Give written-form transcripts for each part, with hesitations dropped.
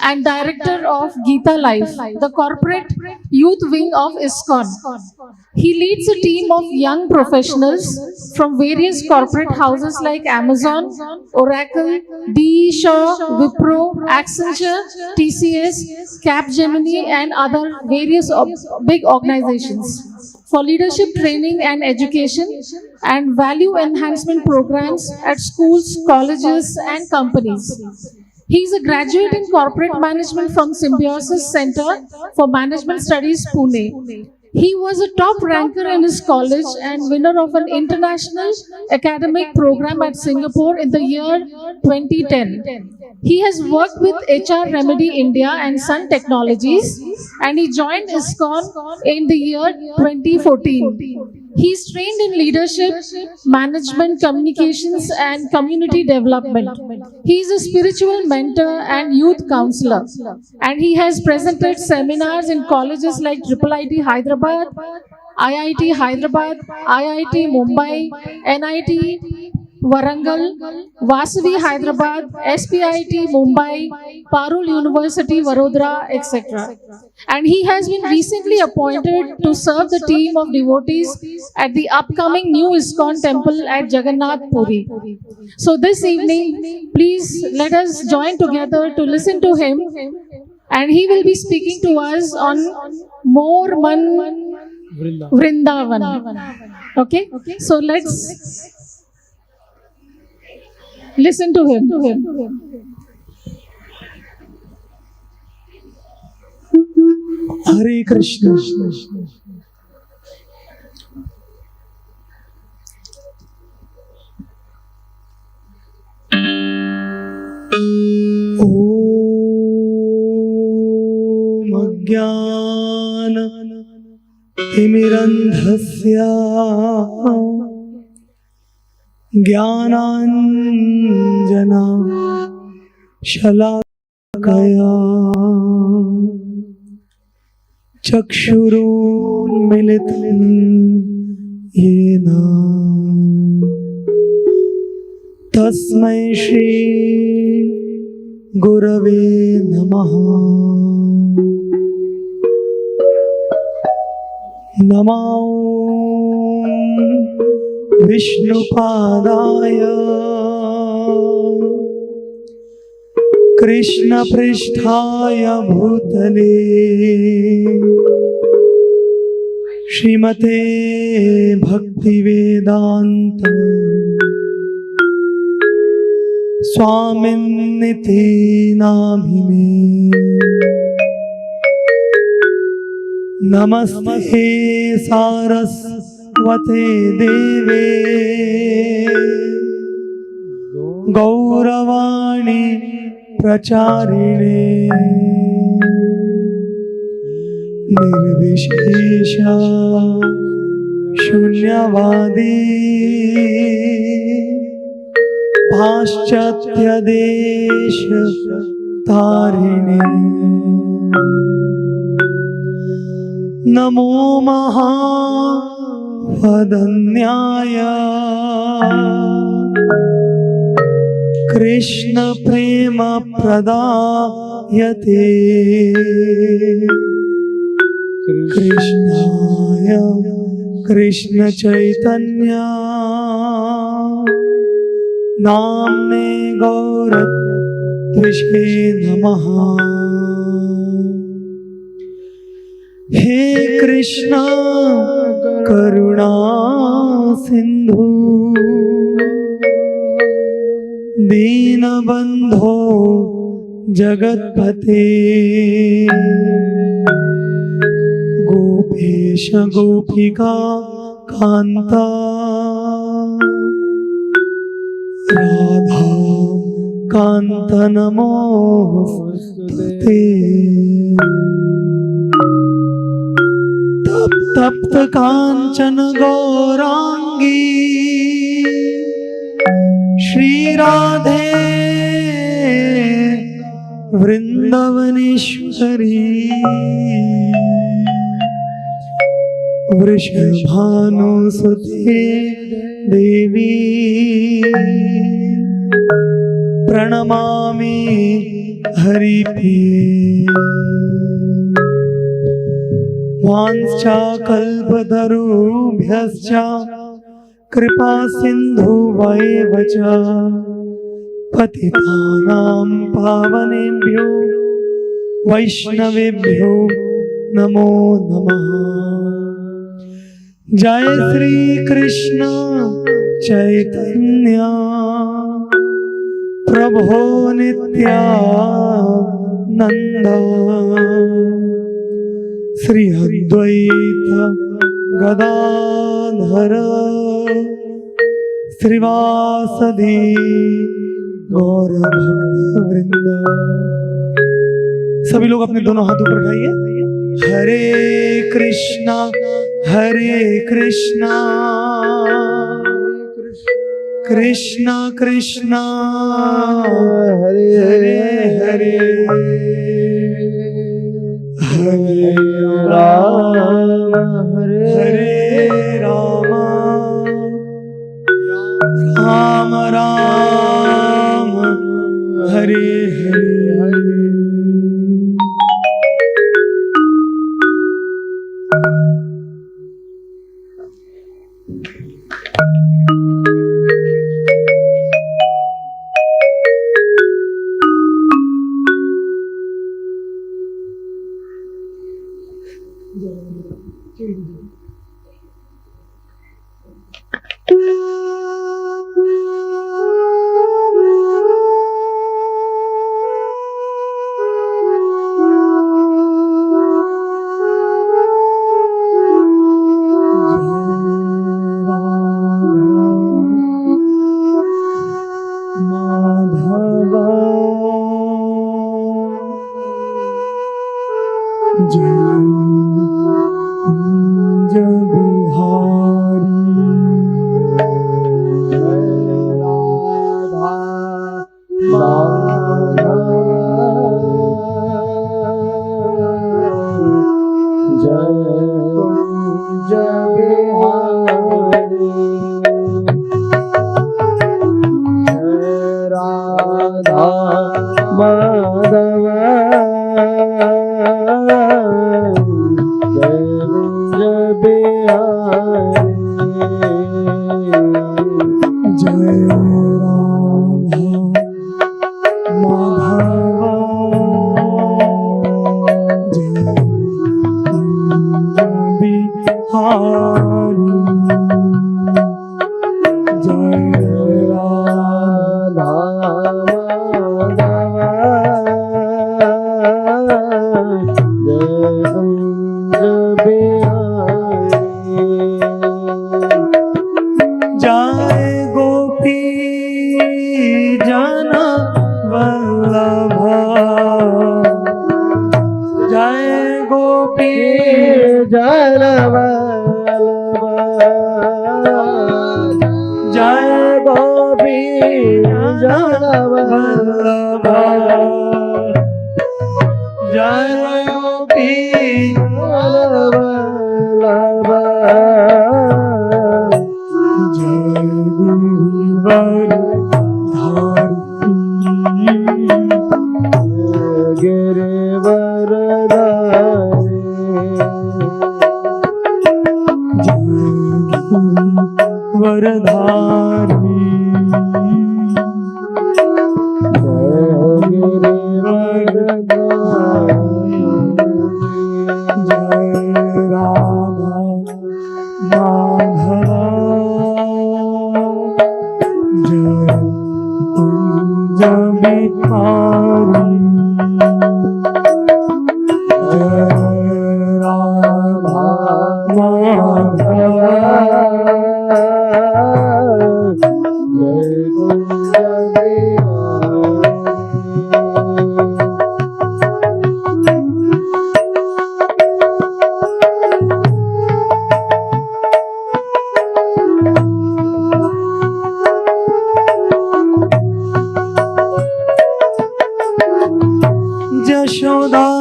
and director of Geeta Life, the corporate youth wing of ISKCON. He leads a team of young professionals from various corporate houses like Amazon, Oracle, DE Shaw, Wipro, Accenture, TCS, Capgemini, and other various big organizations for leadership training and education and value enhancement programs at schools, colleges, and companies. He is a graduate in corporate management from Symbiosis Center for Management Studies, Pune. He was a top ranker in his college and winner of an international academic program at Singapore in the year 2010. He has worked with HR Remedy India and Sun Technologies, and he joined ISKCON in the year 2014. He is trained in leadership, management, communications, and community development. He is a spiritual mentor and youth counselor, and he has presented seminars in colleges like IIIT Hyderabad, IIT Hyderabad, IIT Mumbai, NIT Warangal, Vasavi Hyderabad, SPIT Mumbai, Parul University Vadodara, etc. And he has been recently appointed to serve the team of devotees at the upcoming new ISKCON temple at Jagannath Puri. So this evening, please let us join together to listen to him, and he will be speaking to us on More Man Vrindavan. Okay? So let's listen to him. Hare Krishna. Om Ajnana Timirandhasya Jnananjana Shalakaya Chakshurunmilitam Yena Tasmai Shri Gurave Namaha. Namo Vishnupadaya Krishna Pristhaya Bhutale Srimate Bhaktivedanta Swaminiti Namine. Namaste Saraswate Deve Gauravani Pracharine Nirvishesha Shunyavadi Paschatya Desha Tarine. Namo Mahavadanyaya Krishna Prema Pradayate Krishnaya Krishna Chaitanya Namne Gauratvishe Namaha. He Krishna Karuna Sindhu Deenabandho Jagatpate Gopesha Gopika Kanta Radha Kanta Namostate. तप्त कांचन गौरांगी श्री राधे वृंदावनेश्वरी वृषभानुसुते देवी प्रणमामि हरिप्रिये। वाञ्छाकल्पतरुभ्यश्च कृपा सिन्धुवैव च पतितानां पावनेभ्यो वैष्णवेभ्यो नमो नमः। जय श्री कृष्ण चैतन्य प्रभो नित्यानंद श्री अद्वैत गदाधर श्रीवासदि गौर भक्त वृंद। सभी लोग अपने दोनों हाथ ऊपर उठाइए। हरे कृष्णा कृष्णा कृष्णा हरे हरे हरे राम हरे राम राम राम हरे हरे।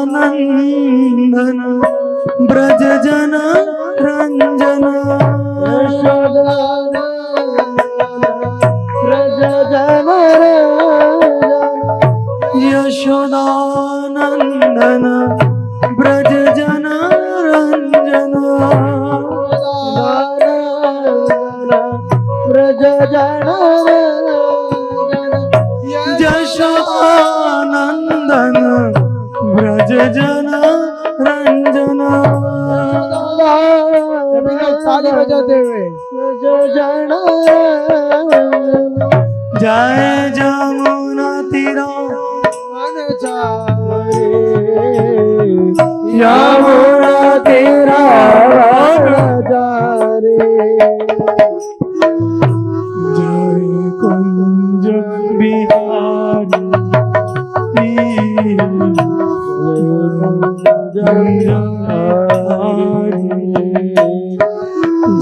यशोदानंदन ब्रज जन रंजन यशोदानंदन ब्रज जन यशोदानंदन ब्रज जन रंजन ब्रज जन यशोदानंदन ब्रज जन रंजन ताली बजाते हुए ब्रज जन जय जमुना तीरा यमुना तेरा जय कुंज बिहारी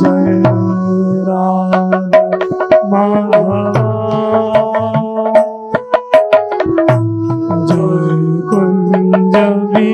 जय राम माधवा जय कुंज बिहारी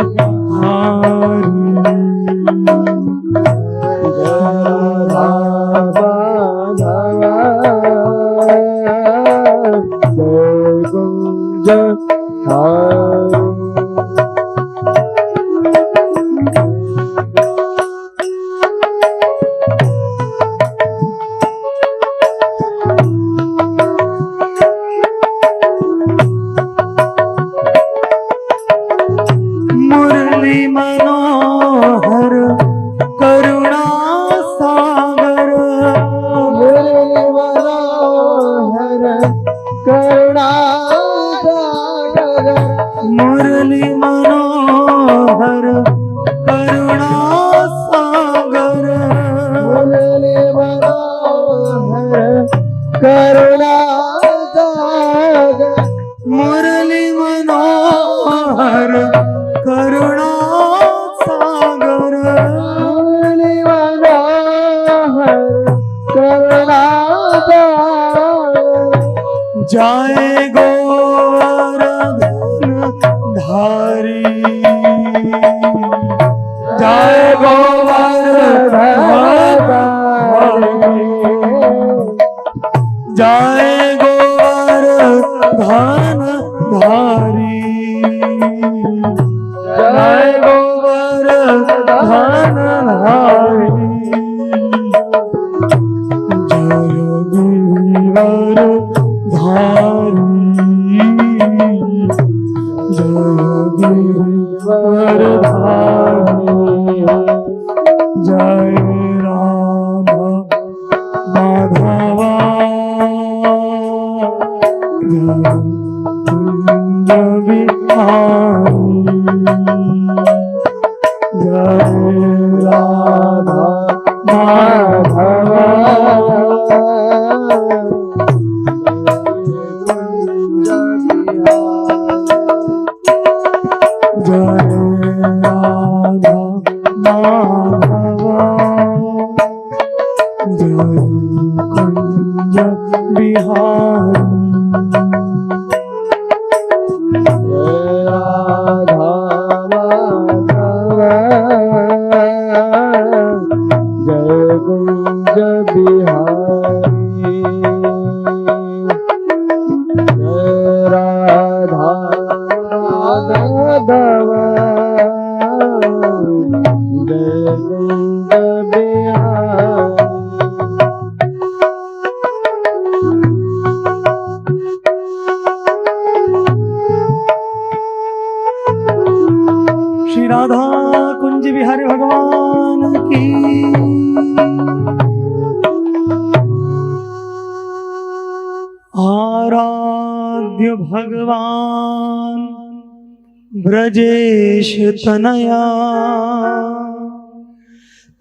मुरली मनोहर करुणा सागर मुरली मनोहर करुणा सागर मुरली मनोहर करुणा सागर मुरली मनोहर करुणा सागर मुरली मनोहर करुणा सागर मुरली मनोहर करुणा सागर जय गोवर्धन धारी जय गोवर्धन धारी जय गोवर्धन धारी जय गोवर्धन धारी जय गिरिवर धारी जय गिरिवर धारी जय राम माधवा जय कुंज बिहारी जय राधा माधवा जय राधा माधवा जय कुंज बिहारी जय कुंज बिहारी जय राधा माधव जय कुंज बिहारी श्री राधा कुंज बिहारी भगवान की आराध्य भगवान ब्रजेश तनया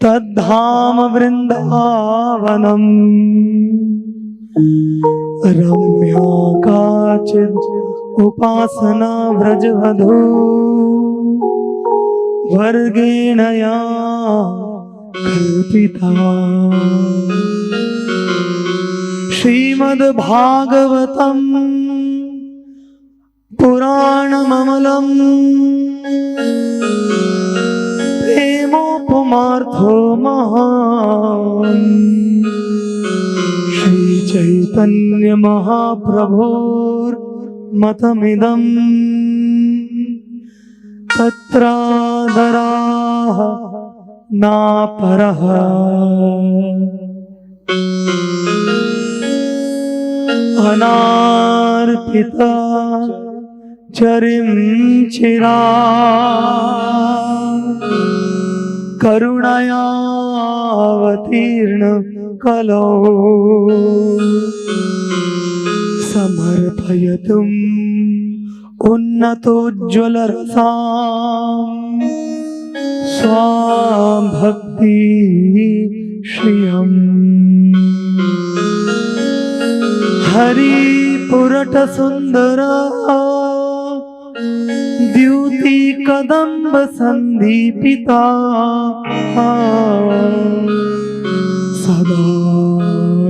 तद्धाम वृंदावनम रम्या काचित् उपासना व्रजवधू वर्गेण या कल्पिता श्रीमद्भागवतम् पुराणममलम् प्रेमोपमार्थो महान् श्रीचैतन्य महाप्रभोर्मतमिदम् तत्रादराः नापरः अनार्पिता चरिं चिरा करुणयावतीर्ण कलौ समर्पयतुम् उन्नतोज्ज्वलरसाम् स्वां भक्ति श्रियम् हरिपुरट सुंदरा द्युति कदम्ब संदीपिता सदा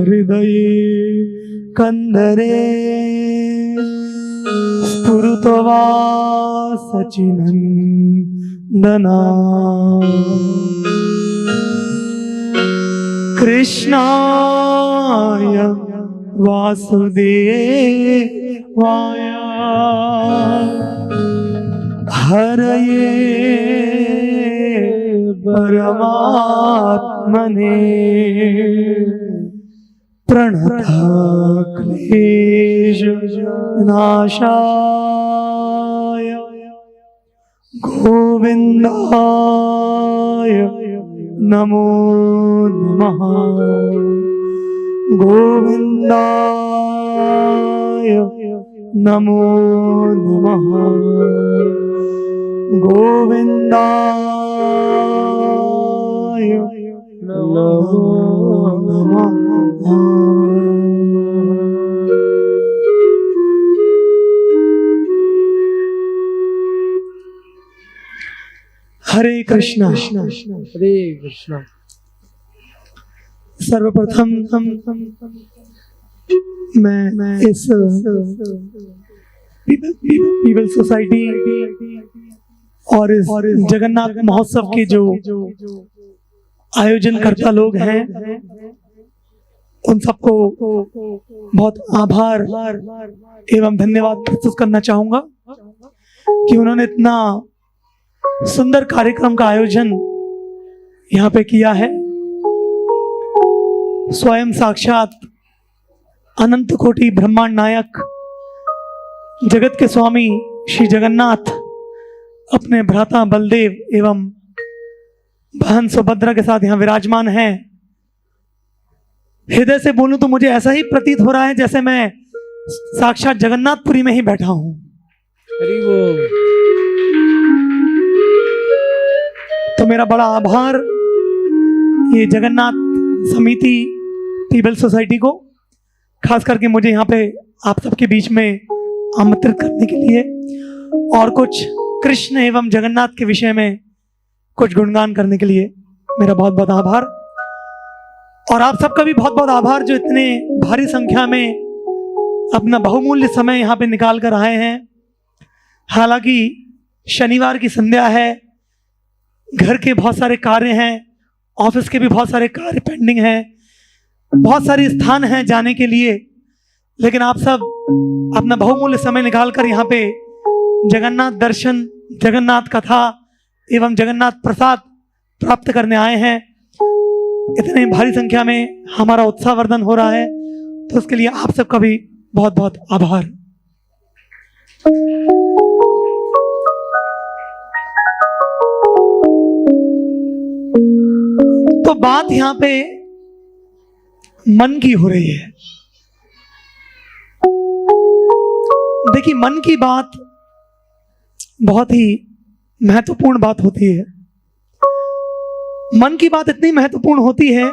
हृदये कंदरे स्फुरतवा सचिनंदना कृष्णाय वासुदेवाय हरये परमात्मने प्रणतक्लेश नाशाय गोविन्दाय नमो नमः गोविन्दाय नमो नमः गोविन्दाय नमो नमः। हरे कृष्णा हरे कृष्णा। सर्वप्रथम मैं इस पीपल सोसाइटी और इस जगन्नाथ महोत्सव के जो आयोजन करता लोग हैं उन सबको बहुत आभार एवं धन्यवाद प्रस्तुत करना चाहूंगा कि उन्होंने इतना सुंदर कार्यक्रम का आयोजन यहाँ पे किया है। स्वयं साक्षात अनंत कोटि ब्रह्मांड नायक जगत के स्वामी श्री जगन्नाथ अपने भ्राता बलदेव एवं बहन सुभद्रा के साथ यहाँ विराजमान हैं। हृदय से बोलूं तो मुझे ऐसा ही प्रतीत हो रहा है जैसे मैं साक्षात जगन्नाथपुरी में ही बैठा हूं। हरि बोल। तो मेरा बड़ा आभार ये जगन्नाथ समिति पीपल सोसाइटी को, खास करके मुझे यहाँ पे आप सबके बीच में आमंत्रित करने के लिए और कुछ कृष्ण एवं जगन्नाथ के विषय में कुछ गुणगान करने के लिए मेरा बहुत बहुत आभार। और आप सबका भी बहुत बहुत आभार जो इतने भारी संख्या में अपना बहुमूल्य समय यहाँ पे निकाल कर आए हैं। हालांकि शनिवार की संध्या है, घर के बहुत सारे कार्य हैं, ऑफिस के भी बहुत सारे कार्य पेंडिंग हैं, बहुत सारे स्थान हैं जाने के लिए, लेकिन आप सब अपना बहुमूल्य समय निकाल कर यहाँ पे जगन्नाथ दर्शन, जगन्नाथ कथा एवं जगन्नाथ प्रसाद प्राप्त करने आए हैं। इतने भारी संख्या में हमारा उत्साहवर्धन हो रहा है, तो उसके लिए आप सबका भी बहुत बहुत आभार। तो बात यहां पे मन की हो रही है। देखिए, मन की बात बहुत ही महत्वपूर्ण बात होती है। मन की बात इतनी महत्वपूर्ण होती है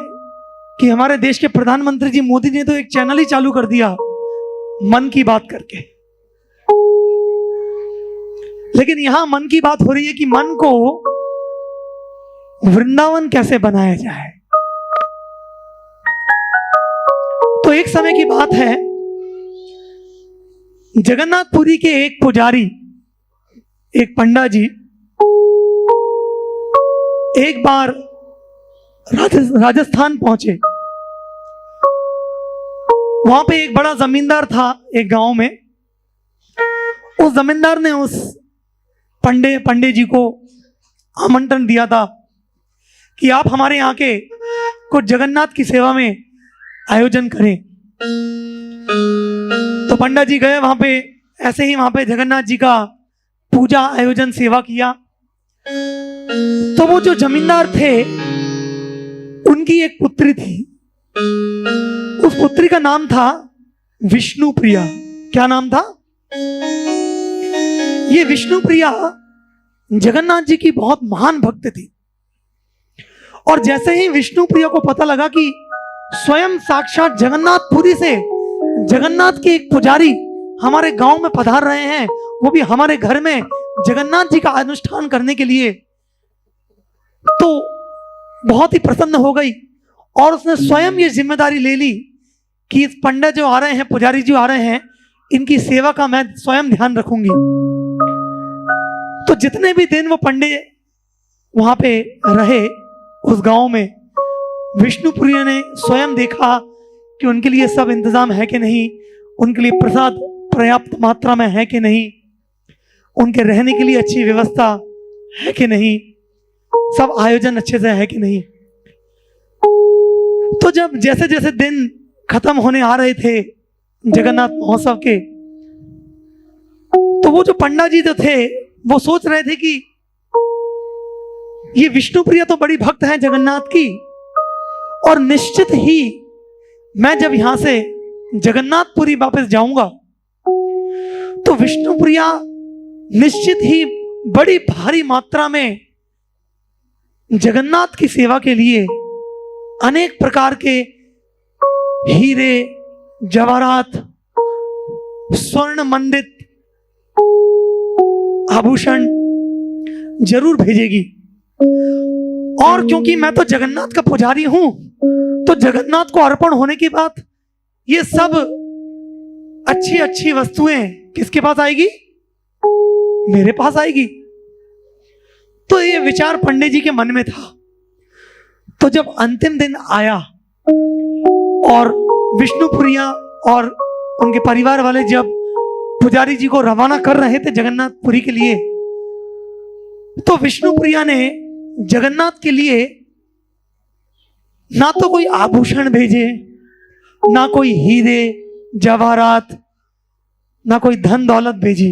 कि हमारे देश के प्रधानमंत्री जी मोदी जी ने तो एक चैनल ही चालू कर दिया मन की बात करके। लेकिन यहां मन की बात हो रही है कि मन को वृंदावन कैसे बनाया जाए। तो एक समय की बात है, जगन्नाथपुरी के एक पुजारी, एक पंडा जी एक बार राजस्थान पहुंचे। वहां पे एक बड़ा जमींदार था एक गांव में। उस जमींदार ने उस पंडे जी को आमंत्रण दिया था कि आप हमारे यहाँ के कुछ जगन्नाथ की सेवा में आयोजन करें। तो पंडा जी गए वहां पे, ऐसे ही वहां पे जगन्नाथ जी का पूजा आयोजन सेवा किया। तो वो जो जमींदार थे उनकी एक पुत्री थी, उस पुत्री का नाम था विष्णु प्रिया। क्या नाम था? ये विष्णु प्रिया जगन्नाथ जी की बहुत महान भक्त थी। और जैसे ही विष्णु प्रिया को पता लगा कि स्वयं साक्षात जगन्नाथपुरी से जगन्नाथ के एक पुजारी हमारे गांव में पधार रहे हैं, वो भी हमारे घर में जगन्नाथ जी का अनुष्ठान करने के लिए, तो बहुत ही प्रसन्न हो गई और उसने स्वयं ये जिम्मेदारी ले ली कि इस पंडित जो आ रहे हैं, पुजारी जो आ रहे हैं, इनकी सेवा का मैं स्वयं ध्यान रखूंगी। तो जितने भी दिन वो पंडित वहां पे रहे उस गांव में, विष्णुप्रिया ने स्वयं देखा कि उनके लिए सब इंतजाम है कि नहीं, उनके लिए प्रसाद पर्याप्त मात्रा में है कि नहीं, उनके रहने के लिए अच्छी व्यवस्था है कि नहीं, सब आयोजन अच्छे से है कि नहीं। तो जब जैसे जैसे दिन खत्म होने आ रहे थे जगन्नाथ महोत्सव के, तो वो जो पंडा जी जो थे वो सोच रहे थे कि ये विष्णुप्रिया तो बड़ी भक्त है जगन्नाथ की, और निश्चित ही मैं जब यहां से जगन्नाथपुरी वापस जाऊंगा तो विष्णुप्रिया निश्चित ही बड़ी भारी मात्रा में जगन्नाथ की सेवा के लिए अनेक प्रकार के हीरे जवाहरात, स्वर्ण मंडित आभूषण जरूर भेजेगी। और क्योंकि मैं तो जगन्नाथ का पुजारी हूं, तो जगन्नाथ को अर्पण होने के बाद ये सब अच्छी अच्छी वस्तुएं किसके पास आएगी? मेरे पास आएगी। तो ये विचार पंडित जी के मन में था। तो जब अंतिम दिन आया और विष्णुप्रिया और उनके परिवार वाले जब पुजारी जी को रवाना कर रहे थे जगन्नाथपुरी के लिए, तो विष्णुप्रिया ने जगन्नाथ के लिए ना तो कोई आभूषण भेजे, ना कोई हीरे जवाहरात, ना कोई धन दौलत भेजी।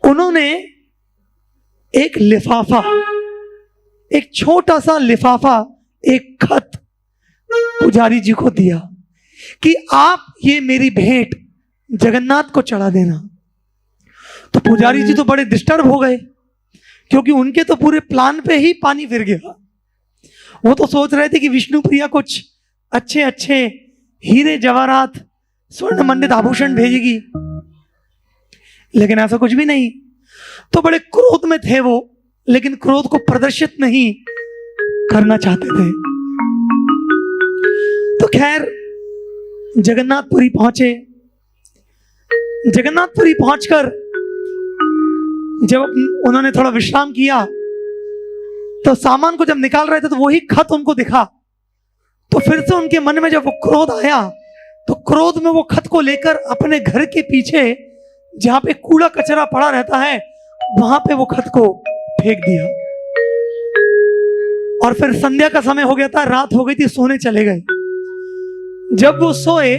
उन्होंने एक लिफाफा, एक छोटा सा लिफाफा, एक खत पुजारी जी को दिया कि आप ये मेरी भेंट जगन्नाथ को चढ़ा देना। तो पुजारी जी तो बड़े डिस्टर्ब हो गए, क्योंकि उनके तो पूरे प्लान पे ही पानी फिर गया। वो तो सोच रहे थे कि विष्णुप्रिया कुछ अच्छे अच्छे हीरे जवाहरात, स्वर्ण मंडित आभूषण भेजेगी, लेकिन ऐसा कुछ भी नहीं। तो बड़े क्रोध में थे वो, लेकिन क्रोध को प्रदर्शित नहीं करना चाहते थे। तो खैर जगन्नाथपुरी पहुंचे। जगन्नाथपुरी पहुंचकर जब उन्होंने थोड़ा विश्राम किया, तो सामान को जब निकाल रहे थे तो वही खत उनको दिखा। तो फिर से उनके मन में जब वो क्रोध आया, तो क्रोध में वो खत को लेकर अपने घर के पीछे जहां पे कूड़ा कचरा पड़ा रहता है, वहां पे वो खत को फेंक दिया। और फिर संध्या का समय हो गया था, रात हो गई थी, सोने चले गए। जब वो सोए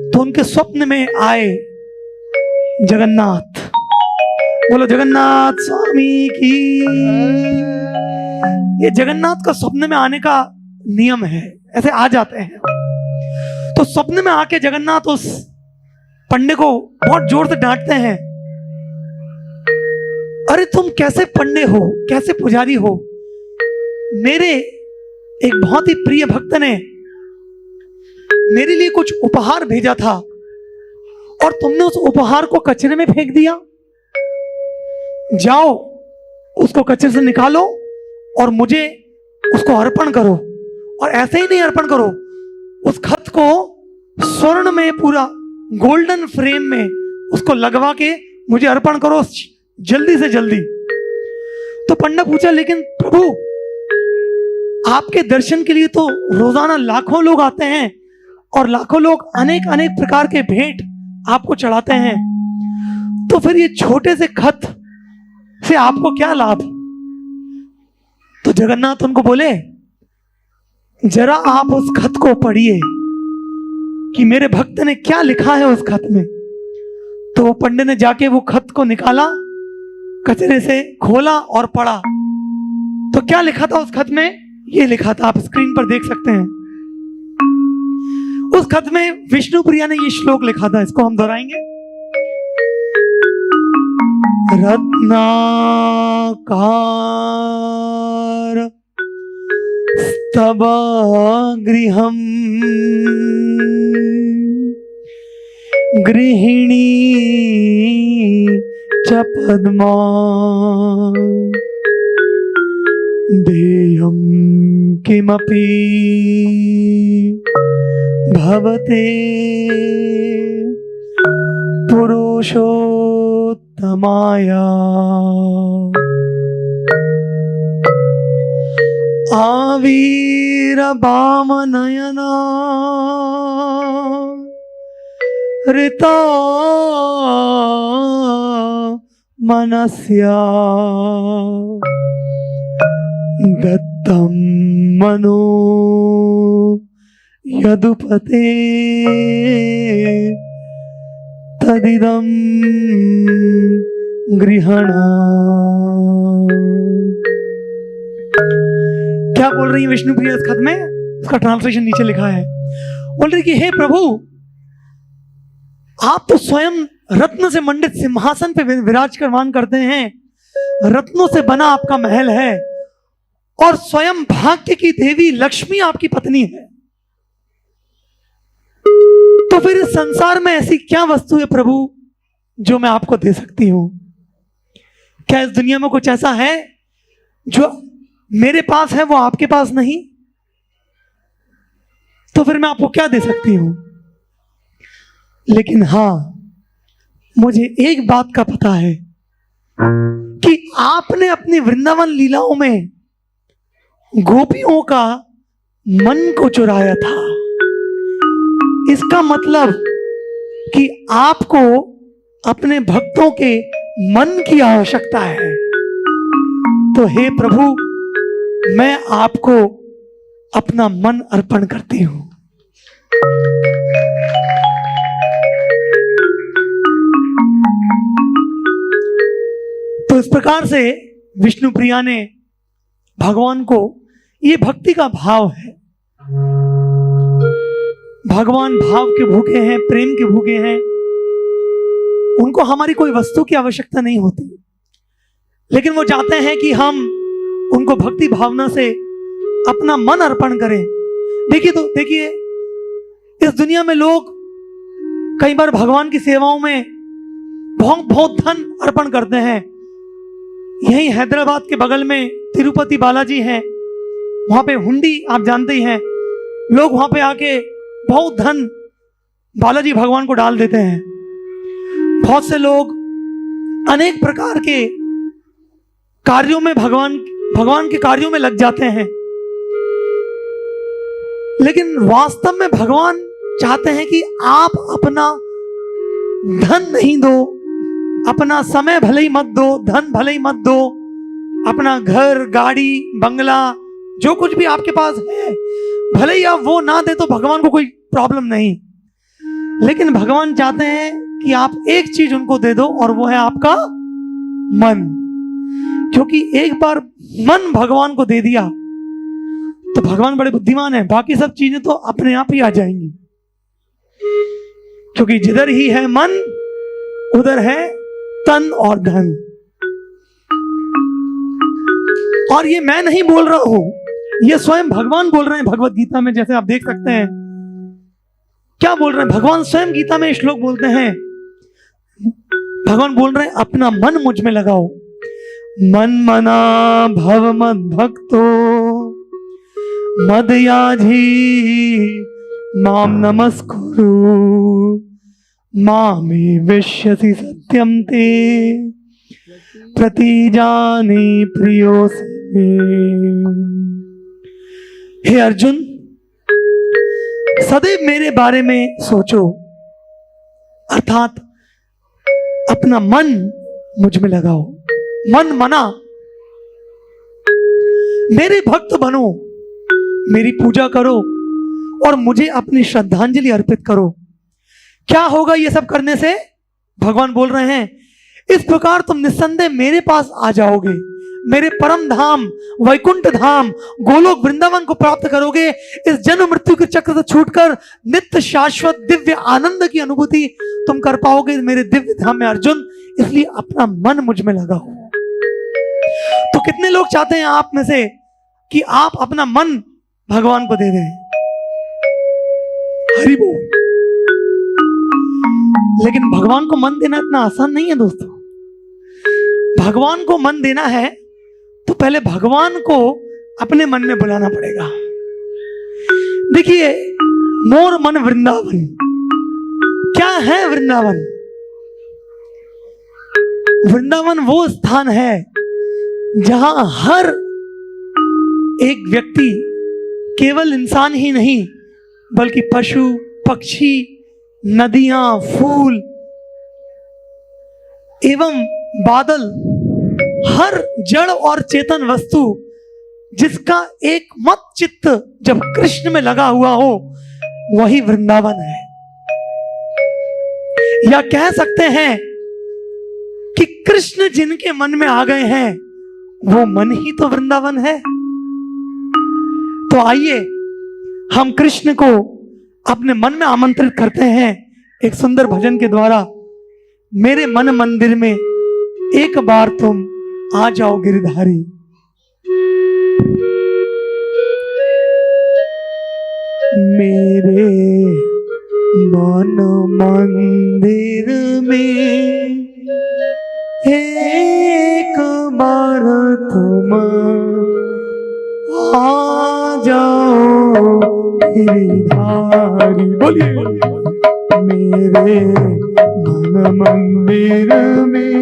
तो उनके स्वप्न में आए जगन्नाथ। बोलो जगन्नाथ स्वामी की। ये जगन्नाथ का स्वप्न में आने का नियम है, ऐसे आ जाते हैं। तो स्वप्न में आके जगन्नाथ उस पंडित को बहुत जोर से डांटते हैं, अरे तुम कैसे पंडित हो, कैसे पुजारी हो? मेरे एक बहुत ही प्रिय भक्त ने मेरे लिए कुछ उपहार भेजा था और तुमने उस उपहार को कचरे में फेंक दिया। जाओ उसको कचरे से निकालो और मुझे उसको अर्पण करो। और ऐसे ही नहीं अर्पण करो, उस खत को स्वर्ण में पूरा गोल्डन फ्रेम में उसको लगवा के मुझे अर्पण करो जल्दी से जल्दी। तो पंडित पूछा, लेकिन प्रभु आपके दर्शन के लिए तो रोजाना लाखों लोग आते हैं और लाखों लोग अनेक अनेक प्रकार के भेंट आपको चढ़ाते हैं, तो फिर ये छोटे से खत से आपको क्या लाभ? तो जगन्नाथ उनको बोले, जरा आप उस खत को पढ़िए कि मेरे भक्त ने क्या लिखा है उस खत में। तो वो पंडित ने जाके वो खत को निकाला, कचरे से खोला और पढ़ा। तो क्या लिखा था उस खत में? ये लिखा था, आप स्क्रीन पर देख सकते हैं। उस खत में विष्णु प्रिया ने ये श्लोक लिखा था, इसको हम दोहराएंगे। रत्नाकार स्तव गृहम गृहिणी च पद्मा देयं किमपि भवते पुरुषोत्तमाया आवीरवामनयना ऋता मनस्या दत्तं मनो यदुपते तदिदं गृहणा। क्या बोल रही है विष्णुप्रिया इस खत में? इसका ट्रांसलेशन नीचे लिखा है। बोल रही कि हे प्रभु, आप तो स्वयं रत्न से मंडित सिंहासन पे विराजमान करते हैं, रत्नों से बना आपका महल है और स्वयं भाग्य की देवी लक्ष्मी आपकी पत्नी है। तो फिर इस संसार में ऐसी क्या वस्तु है प्रभु जो मैं आपको दे सकती हूं? क्या इस दुनिया में कुछ ऐसा है जो मेरे पास है वो आपके पास नहीं? तो फिर मैं आपको क्या दे सकती हूं? लेकिन हां, मुझे एक बात का पता है कि आपने अपनी वृंदावन लीलाओं में गोपियों का मन को चुराया था। इसका मतलब कि आपको अपने भक्तों के मन की आवश्यकता है। तो हे प्रभु, मैं आपको अपना मन अर्पण करती हूं। तो इस प्रकार से विष्णु प्रिया ने भगवान को, ये भक्ति का भाव है। भगवान भाव के भूखे हैं, प्रेम के भूखे हैं। उनको हमारी कोई वस्तु की आवश्यकता नहीं होती, लेकिन वो चाहते हैं कि हम उनको भक्ति भावना से अपना मन अर्पण करें। देखिए इस दुनिया में लोग कई बार भगवान की सेवाओं में बहुत बहुत धन अर्पण करते हैं। यही हैदराबाद के बगल में तिरुपति बालाजी है, वहां पे हुंडी आप जानते ही हैं। लोग वहां पे आके बहुत धन बालाजी भगवान को डाल देते हैं। बहुत से लोग अनेक प्रकार के कार्यों में भगवान के कार्यों में लग जाते हैं, लेकिन वास्तव में भगवान चाहते हैं कि आप अपना धन नहीं दो, अपना समय भले ही मत दो, धन भले ही मत दो, अपना घर, गाड़ी, बंगला, जो कुछ भी आपके पास है भले ही आप वो ना दे तो भगवान को कोई प्रॉब्लम नहीं, लेकिन भगवान चाहते हैं कि आप एक चीज उनको दे दो और वो है आपका मन। क्योंकि एक बार मन भगवान को दे दिया तो भगवान बड़े बुद्धिमान है, बाकी सब चीजें तो अपने आप ही आ जाएंगी। क्योंकि जिधर ही है मन उधर है तन और धन। और ये मैं नहीं बोल रहा हूं, ये स्वयं भगवान बोल रहे हैं भगवत गीता में। जैसे आप देख सकते हैं क्या बोल रहे हैं भगवान स्वयं गीता में श्लोक बोलते हैं। भगवान बोल रहे हैं अपना मन मुझ में लगाओ। मन मना भव मद भक्तो मदयाजी माम नमस्कुरु मामे विश्यसि सत्यम ते प्रतिजाने प्रियोऽसि। हे अर्जुन, सदैव मेरे बारे में सोचो, अर्थात अपना मन मुझ में लगाओ। मन मना, मेरे भक्त बनो, मेरी पूजा करो और मुझे अपनी श्रद्धांजलि अर्पित करो। क्या होगा ये सब करने से? भगवान बोल रहे हैं, इस प्रकार तुम निस्संदेह मेरे पास आ जाओगे, मेरे परम धाम वैकुंठ धाम गोलोक वृंदावन को प्राप्त करोगे। इस जन्म मृत्यु के चक्र से छूटकर नित्य शाश्वत दिव्य आनंद की अनुभूति तुम कर पाओगे मेरे दिव्य धाम में अर्जुन। इसलिए अपना मन मुझ में लगाओ। तो कितने लोग चाहते हैं आप में से कि आप अपना मन भगवान को दे दें? हरि बोल। लेकिन भगवान को मन देना इतना आसान नहीं है दोस्तों। भगवान को मन देना है तो पहले भगवान को अपने मन में बुलाना पड़ेगा। देखिए, मोर मन वृंदावन। क्या है वृंदावन? वृंदावन वो स्थान है जहां हर एक व्यक्ति केवल इंसान ही नहीं बल्कि पशु, पक्षी, नदियां, फूल एवं बादल, हर जड़ और चेतन वस्तु जिसका एक मत चित्त जब कृष्ण में लगा हुआ हो वही वृंदावन है। या कह सकते हैं कि कृष्ण जिनके मन में आ गए हैं वो मन ही तो वृंदावन है। तो आइए हम कृष्ण को अपने मन में आमंत्रित करते हैं एक सुंदर भजन के द्वारा। मेरे मन मंदिर में एक बार तुम आ जाओ गिरधारी। मेरे मन मंदिर में एक बार तुम आ जाओ गिरधारी। बोलिए, मेरे मन मंदिर में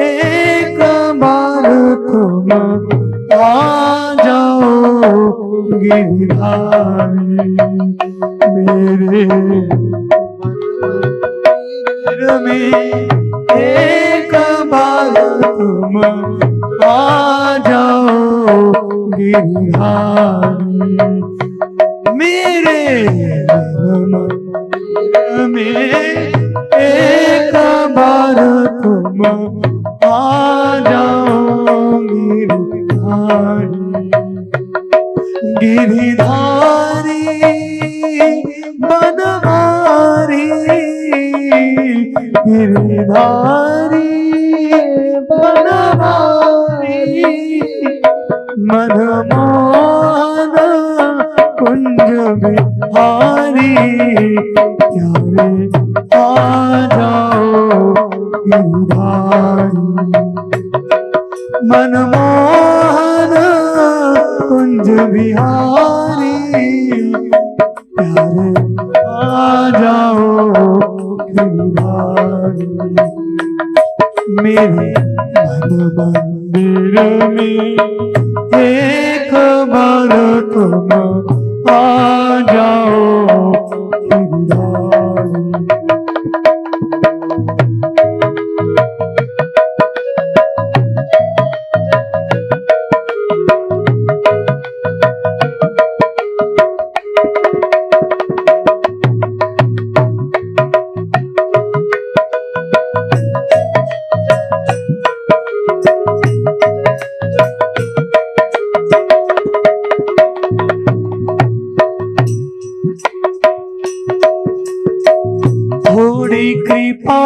एक बार तुम आ जाओ गिरधारी। मेरे मंदिर में एक बार तुम आ जाओ गिरधारी। मेरे मंदिर में एक बार तुम आ जाओ गिरधारी। गिरधारी बनवारी, गिरधारी बनवारी, मनमान कुंज बिहारी। प्यारे आ जाओ गिरधारी। मनमोहन कुंज बिहारी, प्यारे आ जाओ गिरधारी। मेरे मन मंदिर में एक बार तुम आ जाओ गिरधारी। थोड़ी कृपा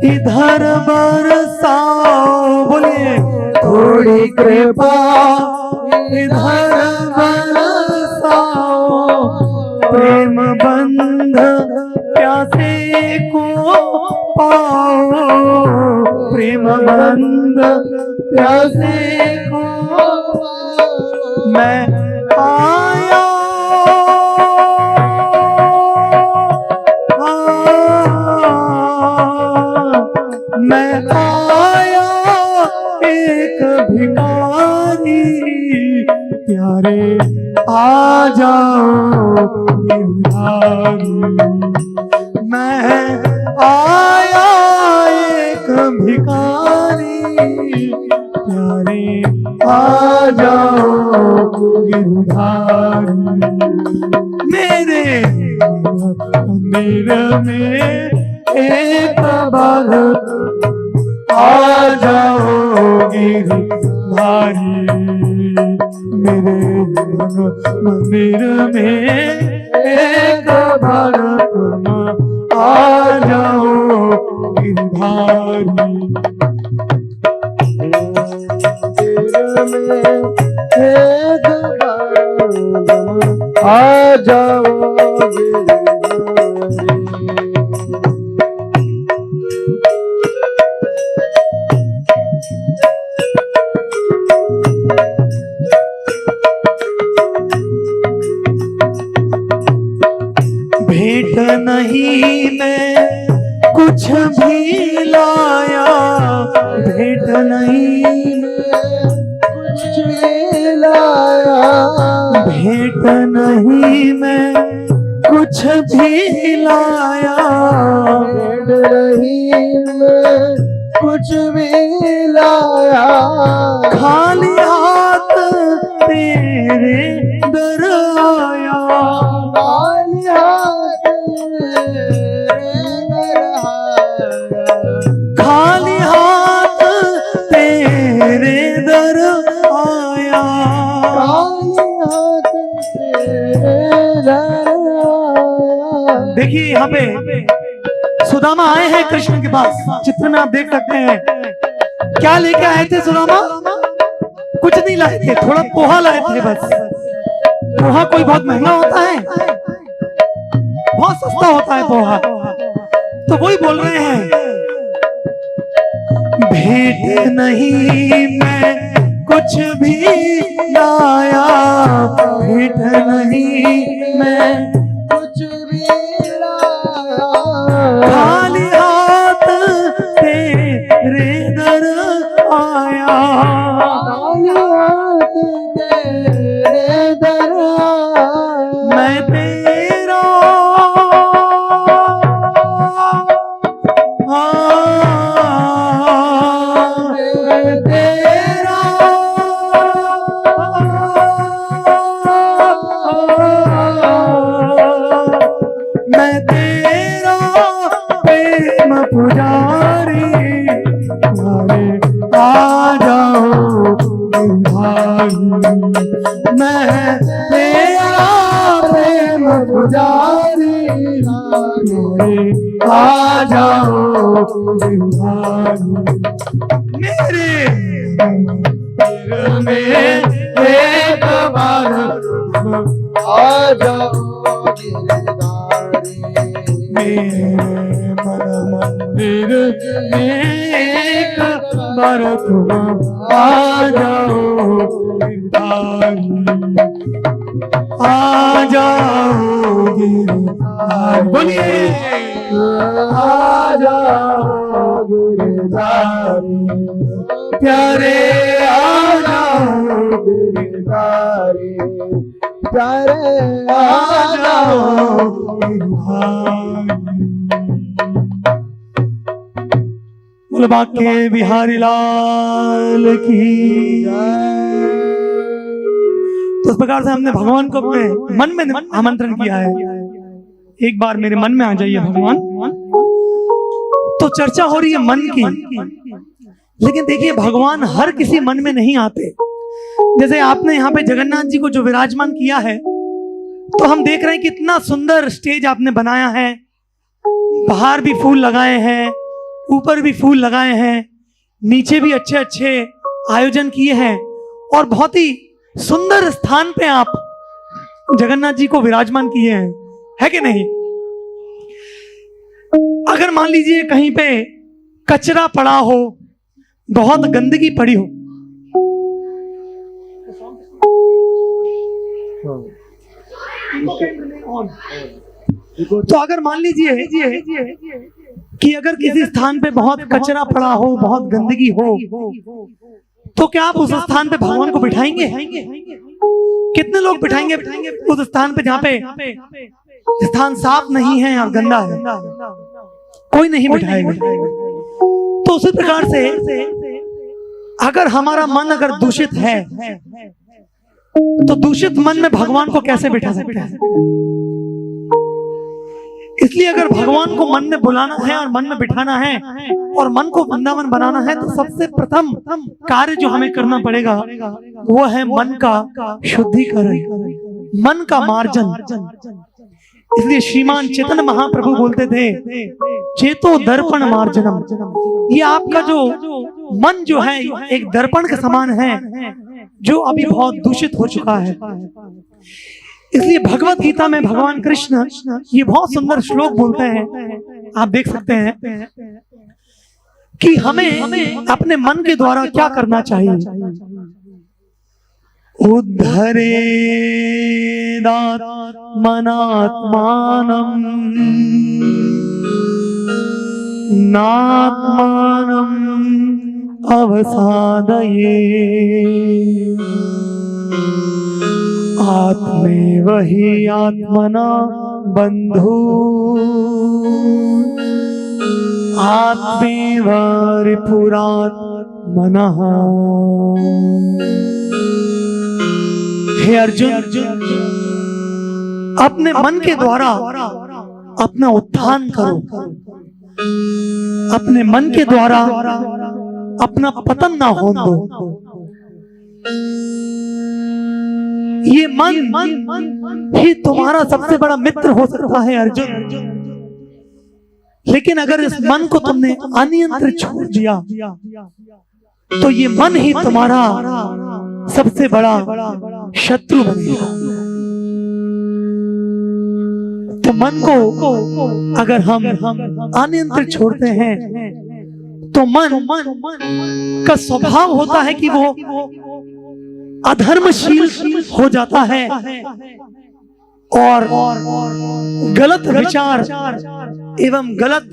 इधर बरसाओ। बोलिए, थोड़ी कृपा इधर बरसाओ। प्रेम बंध प्यासे को पाओ। प्रेम बंध प्यासे को मैं आया। मैं आया एक भिखारी। प्यारे आ जाओ गिरधारी। मैं आया एक भिखारी। आ जाओ गिरधारी मेरे मंदिर में एक बार आ जाओ गिरधारी मेरे मंदिर में एक बार तुम आ जाओ गिरधारी एक बार आ जाओ भेंट नहीं मैं कुछ भी लाया भेंट नहीं कुछ भी लाया भेंट नहीं मैं कुछ भी लाया भेंट नहीं मैं कुछ भी लाया खाली हाथ तेरे दर आया खाली हाथ तेरे दर आया खाली हाथ तेरे दर आया खाली हाथ तेरे दर आया। देखिए यहाँ पे सुदामा आए हैं कृष्ण के पास, चित्र में आप देख सकते हैं। क्या लेके आए थे सुदामा? कुछ नहीं लाए थे, थोड़ा पोहा लाए थे बस। पोहा कोई बहुत महंगा होता है? बहुत सस्ता होता है पोहा। तो वही बोल रहे हैं, भेंट नहीं मैं कुछ भी लाया भेंट नहीं मैं कुछ भी लाया खाली हाथ तेरे दर आया खाली हाथ तेरे दर आया। मैं तेरा मैं तेरा मैं तेरा प्रेम पुजारी तुम्हारे आ जाओ भाई मैं तेरा प्रेम पुजारी तुम्हारे आ जाओ भाई मेरे दिल में एक बार आ जाओ गिरधारी मेरे मन मंदिर में एक बार तुम आ जाओ गिरधारी आ जाओ गिरधारी बोलिए आ जाओ गिरधारी प्यारे आ जाओ गिरधारी प्यारे आ जाओ गिरधारी बोल बाके बिहारी लाल की तो इस प्रकार से हमने भगवान को अपने मन में आमंत्रण किया है, एक बार मेरे मन में आ जाइए भगवान। तो चर्चा हो रही है मन की, लेकिन देखिए भगवान हर किसी मन में नहीं आते। जैसे आपने यहाँ पे जगन्नाथ जी को जो विराजमान किया है, तो हम देख रहे हैं कि इतना सुंदर स्टेज आपने बनाया है, बाहर भी फूल लगाए हैं, ऊपर भी फूल लगाए हैं, नीचे भी अच्छे अच्छे आयोजन किए हैं और बहुत ही सुंदर स्थान पे आप जगन्नाथ जी को विराजमान किए हैं, है कि नहीं? अगर मान लीजिए कहीं पे कचरा पड़ा हो, बहुत गंदगी पड़ी हो, तो अगर मान लीजिए कि अगर किसी स्थान पे बहुत कचरा पड़ा हो, बहुत गंदगी हो, तो क्या आप उस स्थान पे भगवान को बिठाएंगे? कितने लोग बिठाएंगे उस स्थान पे जहाँ पे स्थान साफ नहीं है और गंदा है? कोई नहीं बिठाएगा। तो उसी प्रकार से अगर हमारा मन अगर दूषित है तो दूषित मन में भगवान को कैसे बिठा सकते हैं? इसलिए अगर भगवान को मन में बुलाना है और मन में बिठाना है और मन को वृंदावन बनाना है तो सबसे प्रथम कार्य जो हमें करना पड़ेगा वो है मन का शुद्धिकरण, मन का मार्जन। इसलिए श्रीमान चैतन्य महाप्रभु बोलते थे चेतो दर्पण मार्जनम। ये आपका जो मन जो है एक दर्पण के समान है जो अभी बहुत दूषित हो चुका है। इसलिए भगवत गीता में भगवान कृष्ण ये बहुत सुंदर श्लोक बोलते हैं, आप देख सकते हैं कि हमें अपने मन के द्वारा क्या करना चाहिए। उद्धरेदात्मनात्मानं नात्मानं अवसादये आत्मेव हि आत्मना बंधु आत्मेव रिपुरात्मनः। हे अर्जुन, अपने मन के द्वारा अपना उत्थान करो, अपने मन के द्वारा अपना पतन ना होने दो। ये मन ही तुम्हारा सबसे बड़ा मित्र हो सकता है अर्जुन, लेकिन अगर इस मन को तुमने अनियंत्रित छोड़ दिया तो ये मन ही तुम्हारा सबसे बड़ा शत्रु बनेगा। तो मन को अगर हम अनियंत्रित छोड़ते हैं तो मन का स्वभाव होता है कि वो अधर्मशील हो जाता है और गलत विचार एवं गलत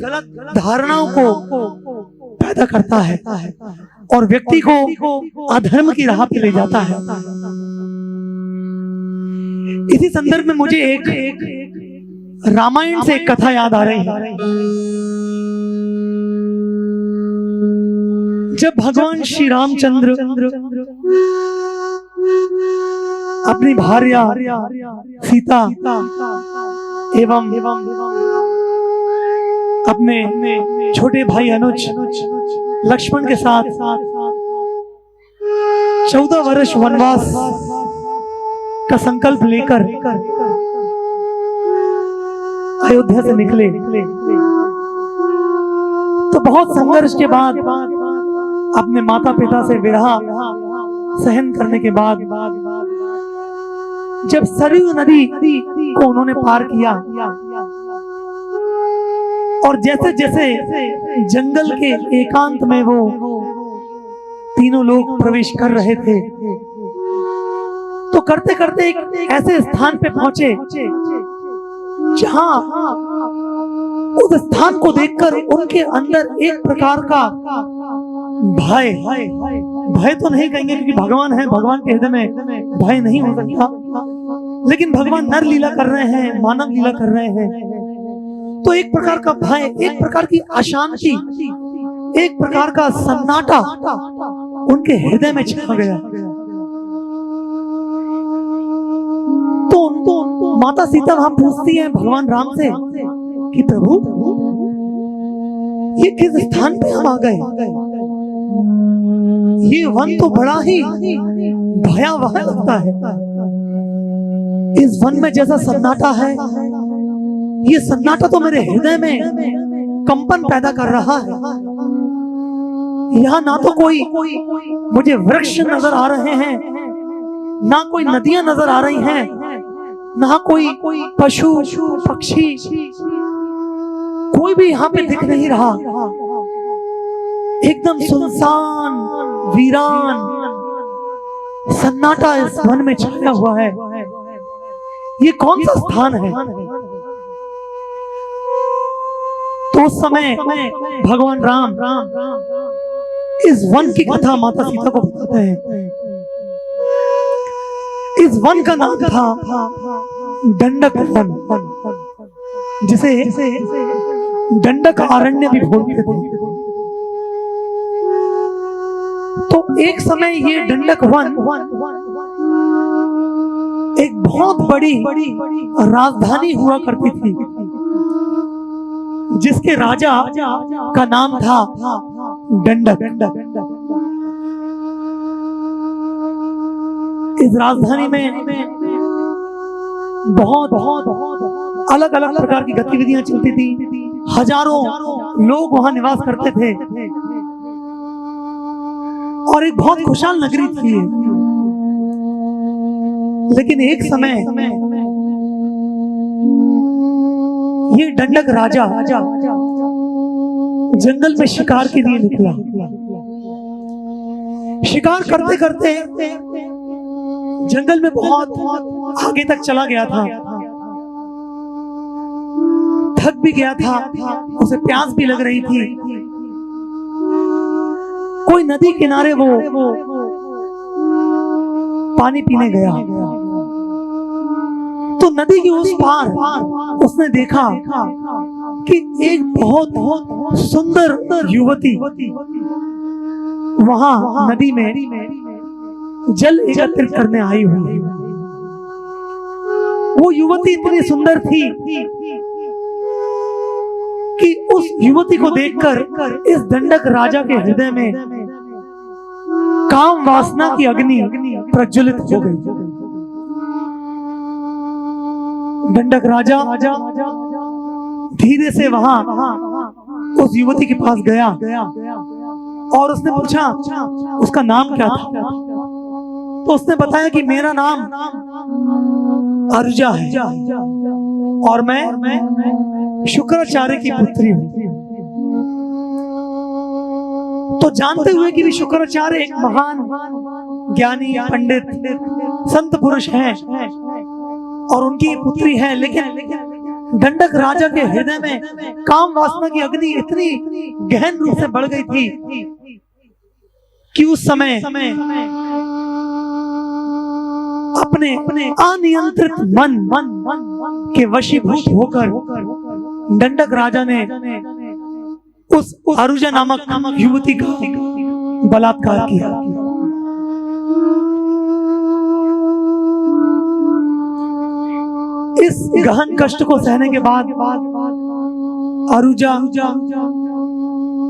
धारणाओं को पैदा करता है और व्यक्ति को अधर्म की राह पे ले जाता है। इसी संदर्भ में मुझे एक रामायण से एक कथा याद आ रही है। जब भगवान श्री रामचंद्र अपनी भार्या सीता एवं अपने छोटे भाई अनुज लक्ष्मण के साथ 14 वर्ष वनवास का संकल्प लेकर अयोध्या से निकले, तो बहुत संघर्ष के बाद अपने माता पिता से विरह सहन करने के बाद जब सरयू नदी को उन्होंने पार किया और जैसे जैसे जंगल के एकांत में वो तीनों लोग प्रवेश कर रहे थे तो करते करते एक ऐसे स्थान पे पहुंचे जहां उस स्थान को देखकर उनके अंदर एक प्रकार का भय तो नहीं कहेंगे क्योंकि भगवान है, भगवान के हृदय में भय नहीं हो सकता, लेकिन भगवान नर लीला कर रहे हैं, मानव लीला कर रहे हैं, तो एक प्रकार का भय, एक प्रकार की अशांति, एक प्रकार का सन्नाटा उनके हृदय में छा गया। तो उनको माता सीता वहां पूछती है भगवान राम से कि प्रभु ये किस स्थान पे हम आ गए? ये वन तो बड़ा ही भयावह लगता है। इस वन में जैसा सन्नाटा है, ये सन्नाटा तो मेरे हृदय में कंपन पैदा कर रहा है। यहाँ ना तो कोई मुझे वृक्ष नजर आ रहे हैं, ना कोई नदियां नजर आ रही हैं, ना कोई पशु पक्षी, कोई भी यहाँ पे दिख नहीं रहा। एकदम सुनसान वीरान सन्नाटा इस वन में छाया हुआ है। ये कौन सा स्थान है? तो उस समय भगवान राम इस वन की कथा माता सीता को बताते हैं। इस वन का नाम था दंडक वन, जिसे दंडक अरण्य भी बोलते थे। तो एक समय ये दंडक वन एक बहुत बड़ी राजधानी हुआ करती थी, जिसके राजा का नाम था दंडक। इस राजधानी में बहुत अलग अलग प्रकार की गतिविधियां चलती थी। हजारों लोग वहां निवास करते थे और एक बहुत खुशहाल नगरी थी। लेकिन एक समय ये दंडक राजा जंगल में शिकार के लिए निकला। शिकार करते करते जंगल में बहुत आगे तक चला गया था, थक भी गया था, उसे प्यास भी लग रही थी। कोई नदी किनारे वो पानी पीने गया, तो नदी के उस पार उसने देखा कि एक बहुत सुंदर युवती वहां नदी में जल एकत्रित करने आई हुई। वो युवती इतनी सुंदर थी कि उस युवती को देखकर इस दंडक राजा के हृदय में काम वासना की अग्नि प्रज्वलित हो गई। दंडक राजा धीरे से वहां उस युवती के पास गया और उसने पूछा उसका नाम क्या था। तो उसने बताया कि मेरा नाम अरुजा है और मैं शुक्राचार्य की पुत्री हूं। तो जानते हुए कि भी शुक्राचार्य एक महान ज्ञानी पंडित संत पुरुष हैं और उनकी पुत्री है, लेकिन दंडक राजा के हृदय में काम वासना की अग्नि इतनी गहन रूप से बढ़ गई थी कि उस समय अपने अनियंत्रित मन के वशीभूत होकर दंडक राजा ने उस अरुजा नामक युवती का बलात्कार किया। इस गहन कष्ट को सहने के बाद अरुजा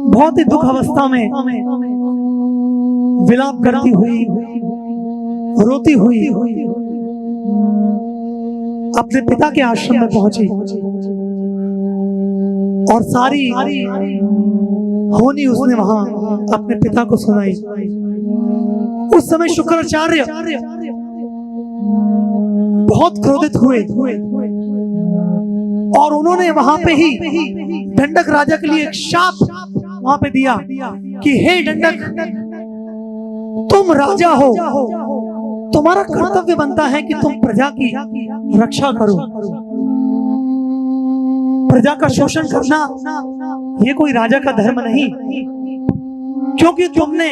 बहुत ही दुख अवस्था में विलाप करती हुई, रोती हुई अपने पिता के आश्रम में पहुंची और सारी होनी उसने वहां अपने पिता को सुनाई। उस समय शुक्राचार्य बहुत क्रोधित हुए और उन्होंने वहां पे ही दंडक राजा के लिए एक शाप वहां पे दिया कि हे दंडक, तुम राजा हो, तुम्हारा कर्तव्य बनता है कि तुम प्रजा की रक्षा करो। प्रजा का शोषण करना ये कोई राजा का धर्म नहीं, क्योंकि तुमने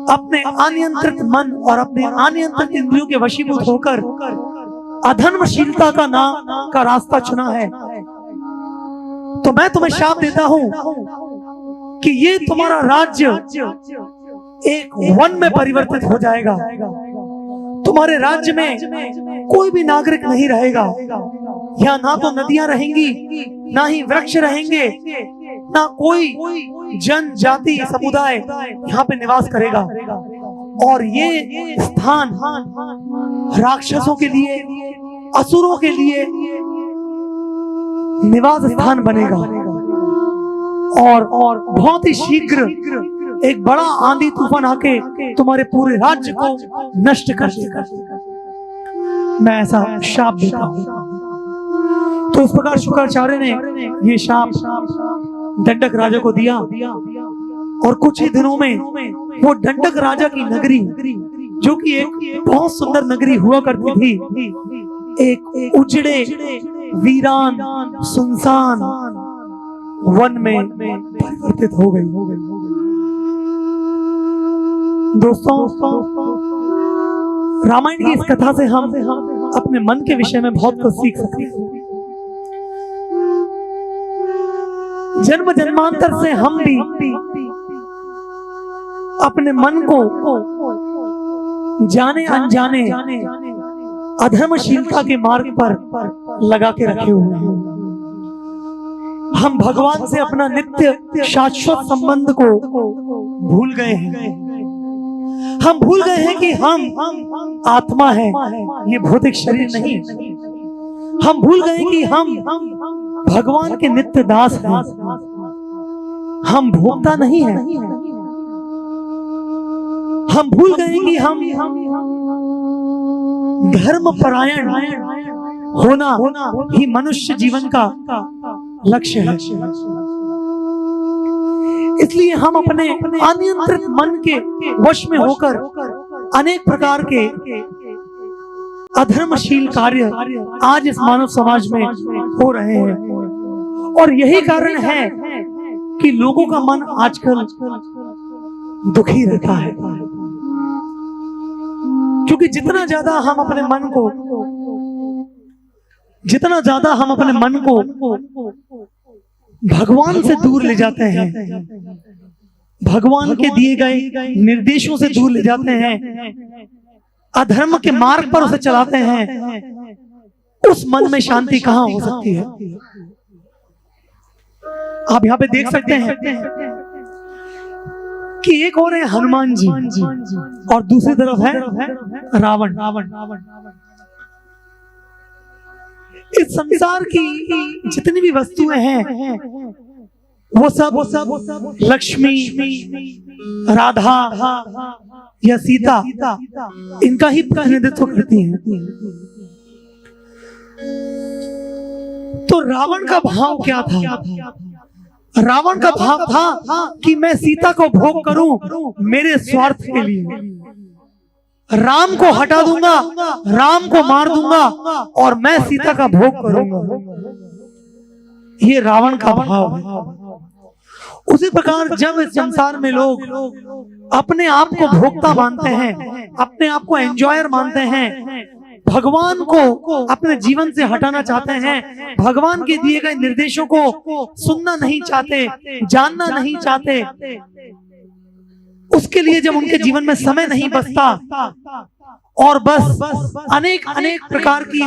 अपने अनियंत्रित मन और अपने अनियंत्रित इंद्रियों के वशीभूत होकर अधर्मशीलता का रास्ता चुना है। तो मैं तुम्हें शाप देता हूं कि ये तुम्हारा राज्य एक वन में परिवर्तित हो जाएगा। तुम्हारे राज्य में कोई भी नागरिक नहीं रहेगा। यहाँ ना तो नदियां रहेंगी, ना ही वृक्ष रहेंगे, ना कोई जनजाति समुदाय यहाँ पे निवास करेगा। और ये स्थान राक्षसों के लिए, असुरों के लिए निवास स्थान बनेगा और बहुत ही शीघ्र एक बड़ा आंधी तूफान आके तुम्हारे पूरे राज्य को नष्ट कर देगा। मैं ऐसा शाप देता हूं। तो इस प्रकार शुक्राचार्य ने ये शाप दंडक राजा को दिया और कुछ ही दिनों में वो दंडक राजा की नगरी, जो कि एक बहुत सुंदर नगरी हुआ करती थी, एक उजड़े वीरान सुनसान वन में परिवर्तित हो गई। दोस्तों, रामायण की इस कथा से हम अपने मन के विषय में बहुत कुछ सीख सकते हैं। जन्म जन्मांतर से हम भी अपने मन को जाने अनजाने अधर्मशीलता के मार्ग पर लगा के रखे हुए हैं। हम भगवान से अपना नित्य शाश्वत संबंध को भूल गए हैं। हम भूल गए हैं कि हम आत्मा है, ये भौतिक शरीर नहीं। हम भूल गए कि हम भगवान के नित्य दास हैं, हम भोक्ता नहीं हैं। हम भूल गए कि हम धर्म परायण होना ही मनुष्य जीवन का लक्ष्य है। इसलिए हम अपने अनियंत्रित मन के वश में होकर अनेक प्रकार के अधर्मशील कार्य आज इस मानव समाज में हो रहे हैं। और यही कारण है कि लोगों का मन आजकल दुखी रहता है, क्योंकि जितना ज्यादा हम अपने मन को भगवान से दूर ले जाते हैं, भगवान के दिए गए निर्देशों से दूर ले जाते हैं, अधर्म के मार्ग पर उसे चलाते हैं, उस मन में शांति कहां हो सकती है। आप यहां पे देख सकते हैं कि एक और है हनुमान जी और दूसरी तरफ है रावण। इस संसार की जितनी भी वस्तुएं हैं वो सब लक्ष्मी, राधा या सीता इनका ही प्रतिनिधित्व करती हैं। तो रावण का भाव क्या था? रावण का भाव था कि मैं सीता को भोग करूं मेरे स्वार्थ के लिए, राम को हटा दूंगा, राम को मार दूंगा और मैं सीता का भोग करूंगा। ये रावण का भाव है। उसी प्रकार जब इस संसार में लोग अपने आप को भोक्ता मानते हैं, अपने आप को एंजॉयर मानते हैं, भगवान को अपने जीवन से हटाना चाहते हैं, भगवान के दिए गए निर्देशों को सुनना नहीं चाहते, जानना नहीं चाहते, उसके लिए जब उनके जीवन में समय नहीं बचता और बस अनेक प्रकार की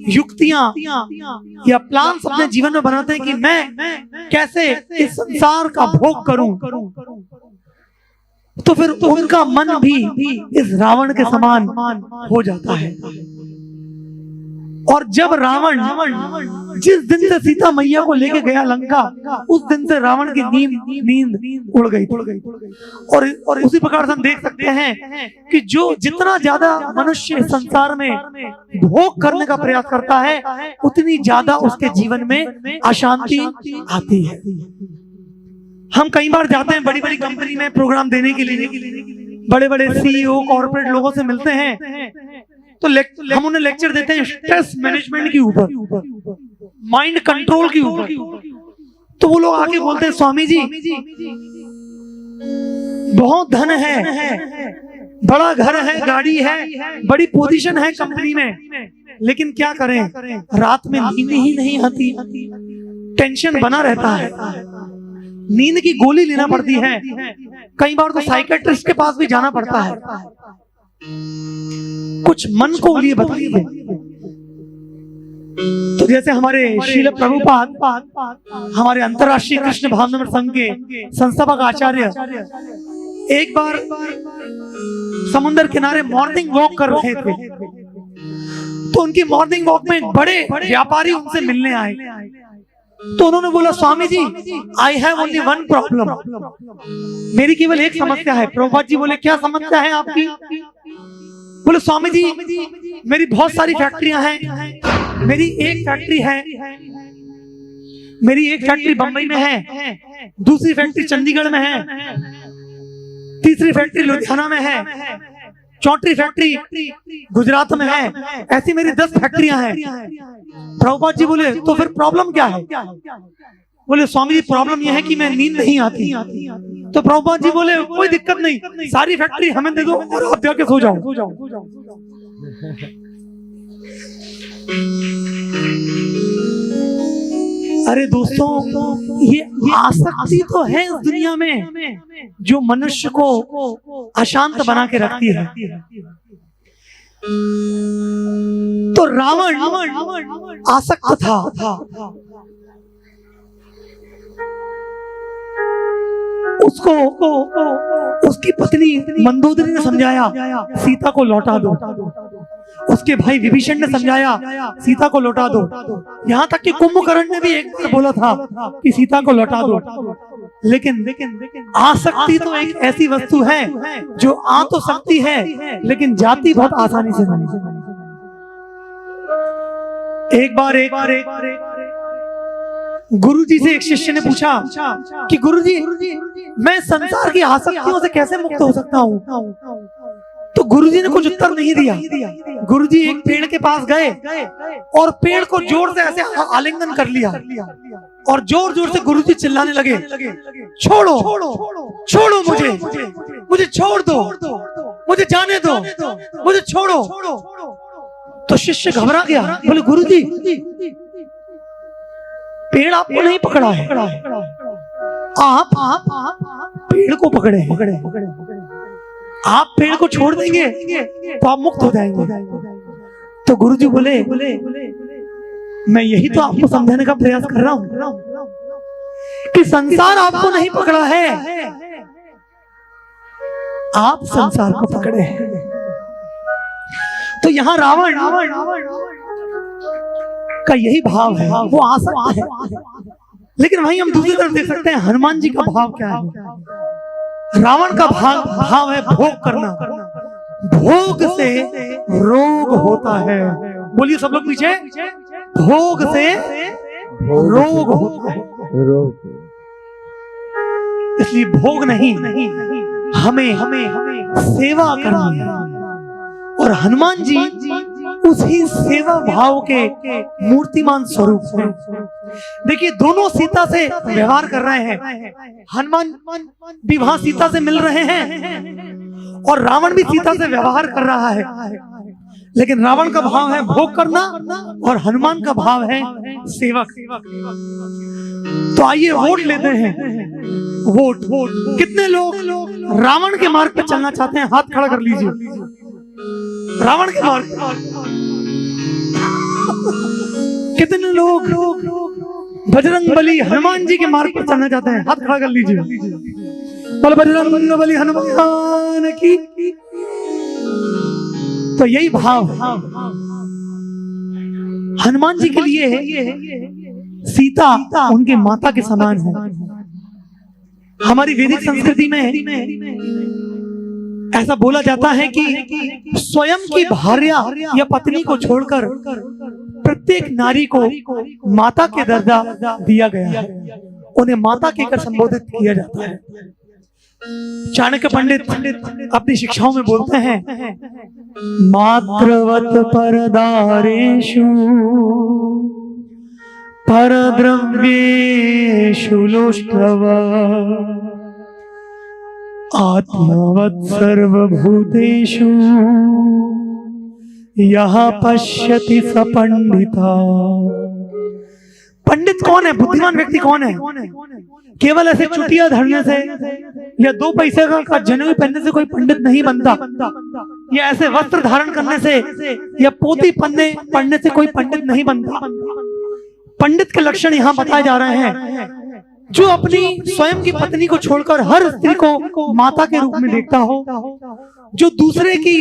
युक्तियां या प्लान्स अपने जीवन में बनाते हैं कि मैं कैसे इस संसार का भोग करूं, तो फिर उनका मन भी इस रावण के समान हो जाता है। और जब रावण जिस दिन से सीता मैया को लेके गया लंका, उस दिन से रावण की नींद उड़ गई। और उसी प्रकार से हम देख सकते हैं कि जो जितना ज्यादा मनुष्य संसार में भोग करने का प्रयास करता है, उतनी ज्यादा उसके जीवन में अशांति आती है। हम कई बार जाते हैं बड़ी बड़ी कंपनी में प्रोग्राम देने के लिए, बड़े बड़े सीईओ कॉर्पोरेट लोगों से मिलते हैं, तो हम उन्हें लेक्चर देते हैं स्ट्रेस मैनेजमेंट के ऊपर, माइंड कंट्रोल के ऊपर। तो वो लोग आके बोलते हैं, स्वामी जी बहुत धन है, बड़ा घर है, गाड़ी है, बड़ी पोजीशन है कंपनी में, लेकिन क्या करें, रात में नींद ही नहीं आती, टेंशन बना रहता है, नींद की गोली लेना पड़ती है, कई बार तो साइकियाट्रिस्ट के पास भी जाना पड़ता है। कुछ मन को लिए बताइए। तो जैसे हमारे श्रील प्रभुपाद, हमारे अंतर्राष्ट्रीय कृष्ण भावनामृत संघ के संस्थापक आचार्य एक बार समुद्र किनारे मॉर्निंग वॉक कर रहे थे, तो उनकी मॉर्निंग वॉक में एक बड़े व्यापारी उनसे मिलने आए। तो उन्होंने बोला, Swami ji I have only one problem, मेरी केवल एक समस्या है। प्रभुपाद जी बोले, क्या समस्या है आपकी? बोले, स्वामी जी मेरी बहुत सारी फैक्ट्रियां हैं, मेरी एक फैक्ट्री है, मेरी एक फैक्ट्री बंबई में है, दूसरी फैक्ट्री चंडीगढ़ में है, तीसरी फैक्ट्री लुधियाना में है, चौथी फैक्ट्री गुजरात में है, ऐसी मेरी 10 फैक्ट्रियां हैं। प्रभुपाद जी बोले, तो फिर प्रॉब्लम क्या है? बोले, स्वामी जी प्रॉब्लम यह है कि मैं नींद नहीं आती। तो प्रभुपाद जी बोले, कोई दिक्कत नहीं, सारी फैक्ट्री हमें दे दो और आप जाके सो जाओ। अरे दोस्तों, ये आसक्ति तो है इस दुनिया में जो मनुष्य को अशांत बना के रखती है। तो रावण आसक्त था। उसको उसकी पत्नी मंदोदरी ने समझाया सीता को लौटा दो। उसके भाई विभीषण ने समझाया सीता को लौटा दो। यहाँ तक कि कुंभकर्ण ने भी एक बार बोला था कि सीता को लौटा दो। लेकिन आसक्ति तो एक ऐसी वस्तु है जो आ तो सकती है लेकिन जाती बहुत आसानी से नहीं। एक बार गुरुजी से एक शिष्य ने पूछा कि गुरुजी, मैं संसार की आसक्तियों से कैसे मुक्त हो सकता हूँ? तो गुरुजी ने कुछ उत्तर नहीं दिया। गुरुजी एक पेड़ के पास गए और पेड़ को जोर से ऐसे आलिंगन कर लिया और जोर जोर से गुरुजी चिल्लाने लगे, छोड़ो छोड़ो मुझे छोड़ दो, मुझे जाने दो, मुझे छोड़ो। तो शिष्य घबरा गया, बोले गुरुजी, पेड़ आपको नहीं पकड़ा है, आप पेड़ को पकड़े हैं। आप पेड़ को छोड़ देंगे तो आप मुक्त हो जाएंगे। तो गुरुजी बोले, मैं यही तो आपको समझाने का प्रयास कर रहा हूं कि संसार आपको नहीं पकड़ा है, आप संसार को पकड़े हैं। तो यहां रावण का यही भाव है, वो आसक्त है। लेकिन वहीं हम दूसरी तरफ देख सकते हैं हनुमान जी का भाव क्या है। रावण का भाव है भोग करना। भोग से रोग होता है। बोलिए सब लोग पीछे, भोग से रोग होता है। इसलिए भोग नहीं, हमें सेवा करनी है। और हनुमान जी उसी सेवा भाव के मूर्तिमान स्वरूप हैं। देखिए, दोनों सीता से व्यवहार कर रहे हैं। हनुमान भी वहां सीता से मिल रहे हैं और रावण भी सीता से व्यवहार कर रहा है। लेकिन रावण का भाव है भोग करना और हनुमान का भाव है सेवक। तो आइए वोट लेते हैं। वोट कितने लोग रावण के मार्ग पर चलना चाहते हैं? हाथ खड़ा कर लीजिए। रावण के मार्ग कितने लोग बजरंग बली हनुमान जी के मार्ग पर चलना चाहते हैं? हाथ खड़ा कर लीजिए। बोल बजरंग बली हनुमान की। तो यही भाव है हनुमान जी के लिए। सीता उनके माता के समान है। हमारी वैदिक संस्कृति में ऐसा बोला जाता है कि स्वयं की भार्या या पत्नी को छोड़कर प्रत्येक नारी को माता के दर्जा दिया गया है। उन्हें माता कहकर संबोधित किया जाता है। चाणक्य पंडित अपनी शिक्षाओं में बोलते हैं, मातृवत परदारेषु परद्रव्येषु लोष्टव आत्मवत् सर्वभूतेषु यः पश्यति स पंडिता। पंडित कौन है? बुद्धिमान व्यक्ति कौन है? केवल ऐसे चुटिया धरने से या 2 पैसे का जनेऊ पहनने से कोई पंडित नहीं बनता, या ऐसे वस्त्र धारण करने से या पोथी पढ़ने से कोई पंडित नहीं बनता। पंडित के लक्षण यहाँ बताए जा रहे हैं। जो अपनी स्वयं की पत्नी को छोड़कर हर स्त्री को माता के रूप में देखता हो, जो दूसरे की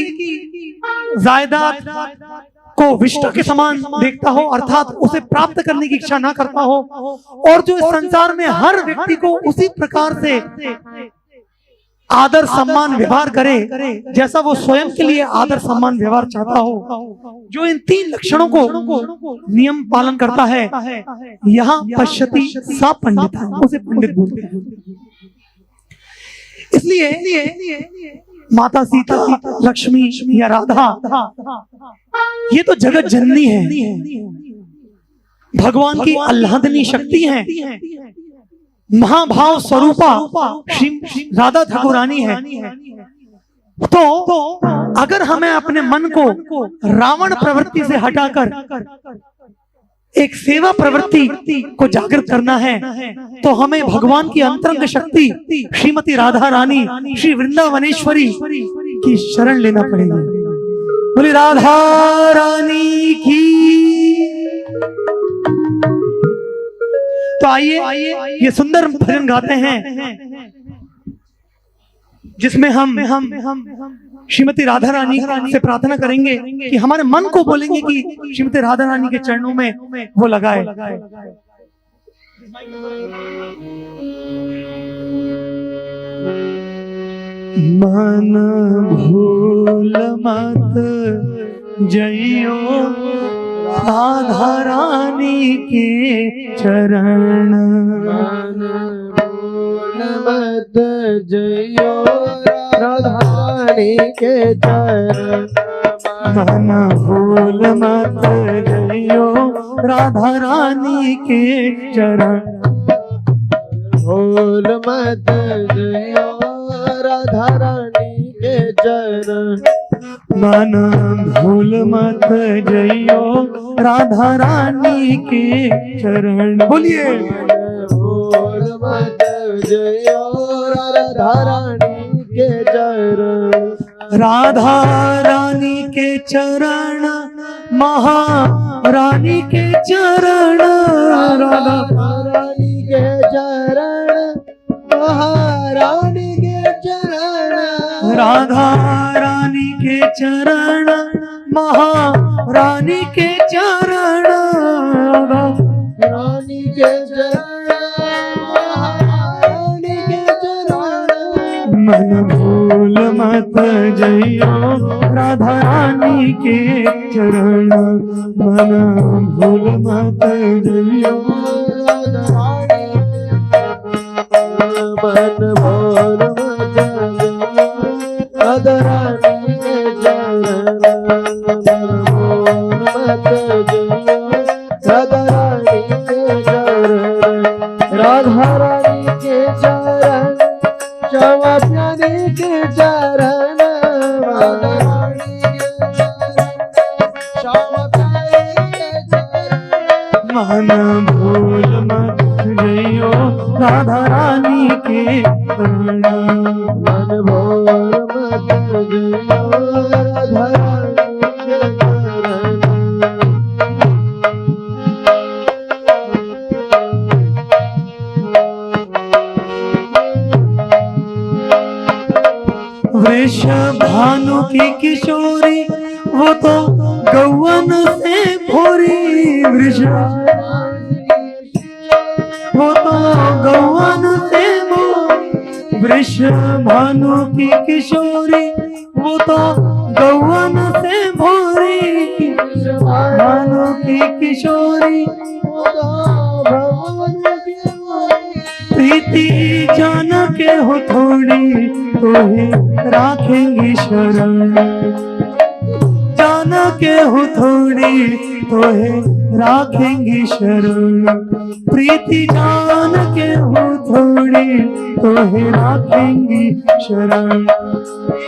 जायदाद को विष्टा के समान देखता हो, अर्थात उसे प्राप्त करने की इच्छा ना करता हो, और जो इस संसार में हर व्यक्ति को उसी प्रकार से आदर सम्मान व्यवहार करे जैसा वो स्वयं के लिए आदर सम्मान व्यवहार चाहता हो, जो इन 3 लक्षणों को नियम पालन करता है, यहाँ पश्यति सा पंडित, उसे पंडित बोलते हैं। इसलिए माता सीता, लक्ष्मी या राधा, ये तो जगत जननी है, भगवान की आह्लादनी शक्ति है, महाभाव स्वरूपा श्री राधा ठाकुरानी है। तो अगर हमें अपने मन को रावण प्रवृत्ति से हटाकर एक सेवा प्रवृत्ति को जागृत करना है तो हमें भगवान की अंतरंग शक्ति श्रीमती राधा रानी श्री वृंदावनेश्वरी की शरण लेना पड़ेगा। बोले राधा रानी की। तो आइए ये सुंदर भजन गाते हैं जिसमें हम श्रीमती राधा रानी से प्रार्थना करेंगे कि हमारे मन को बोलेंगे कि श्रीमती राधा रानी के चरणों में वो लगाए। मन भूल मत जइयो राधा रानी के चरण। मन भूल मत जइयो राधा रानी के चरण। मन भूल मत जइयो राधा रानी के चरण। भूल मत जइयो राधा रानी के चरण। मन भूल मत जइयो राधा रानी के चरण। बोलिए भूल मत जइयो राधा रानी के चरण। राधा रानी के चरण महारानी के चरण। राधा रानी के चरण महारानी के चरण। राधा रानी के चरण महारानी के चरण। रानी के चरण महारानी के चरण। मन भूल मत जइयो राधा रानी के चरण। मन भूल मत जइयो राधा रानी। मन भूल मत जइयो राधा रानी के चरण। मन भूल मत जइयो राधा रानी के चरण। राधा रानी के चरण श्यामा प्यारी के चरण। राधा रानी के चरण श्यामा प्यारी के चरण। मन भूल मत जइयो राधा रानी के चरण। मन भूल मत जइयो राधा रानी के चरण। वृष भानु की किशोरी वो तो गौवन से भोरी। वृष वो तो गौवन से भोरी। वृष भानु की किशोरी वो तो गौवन से भोरी। भानु की किशोरी प्रीति जान के हो थोड़ी तो ही राखेंगी शरण। जान के हो थोड़ी तो है राखेंगी शरण। प्रीति जान के हो थोड़ी तो है राखेंगी शरण।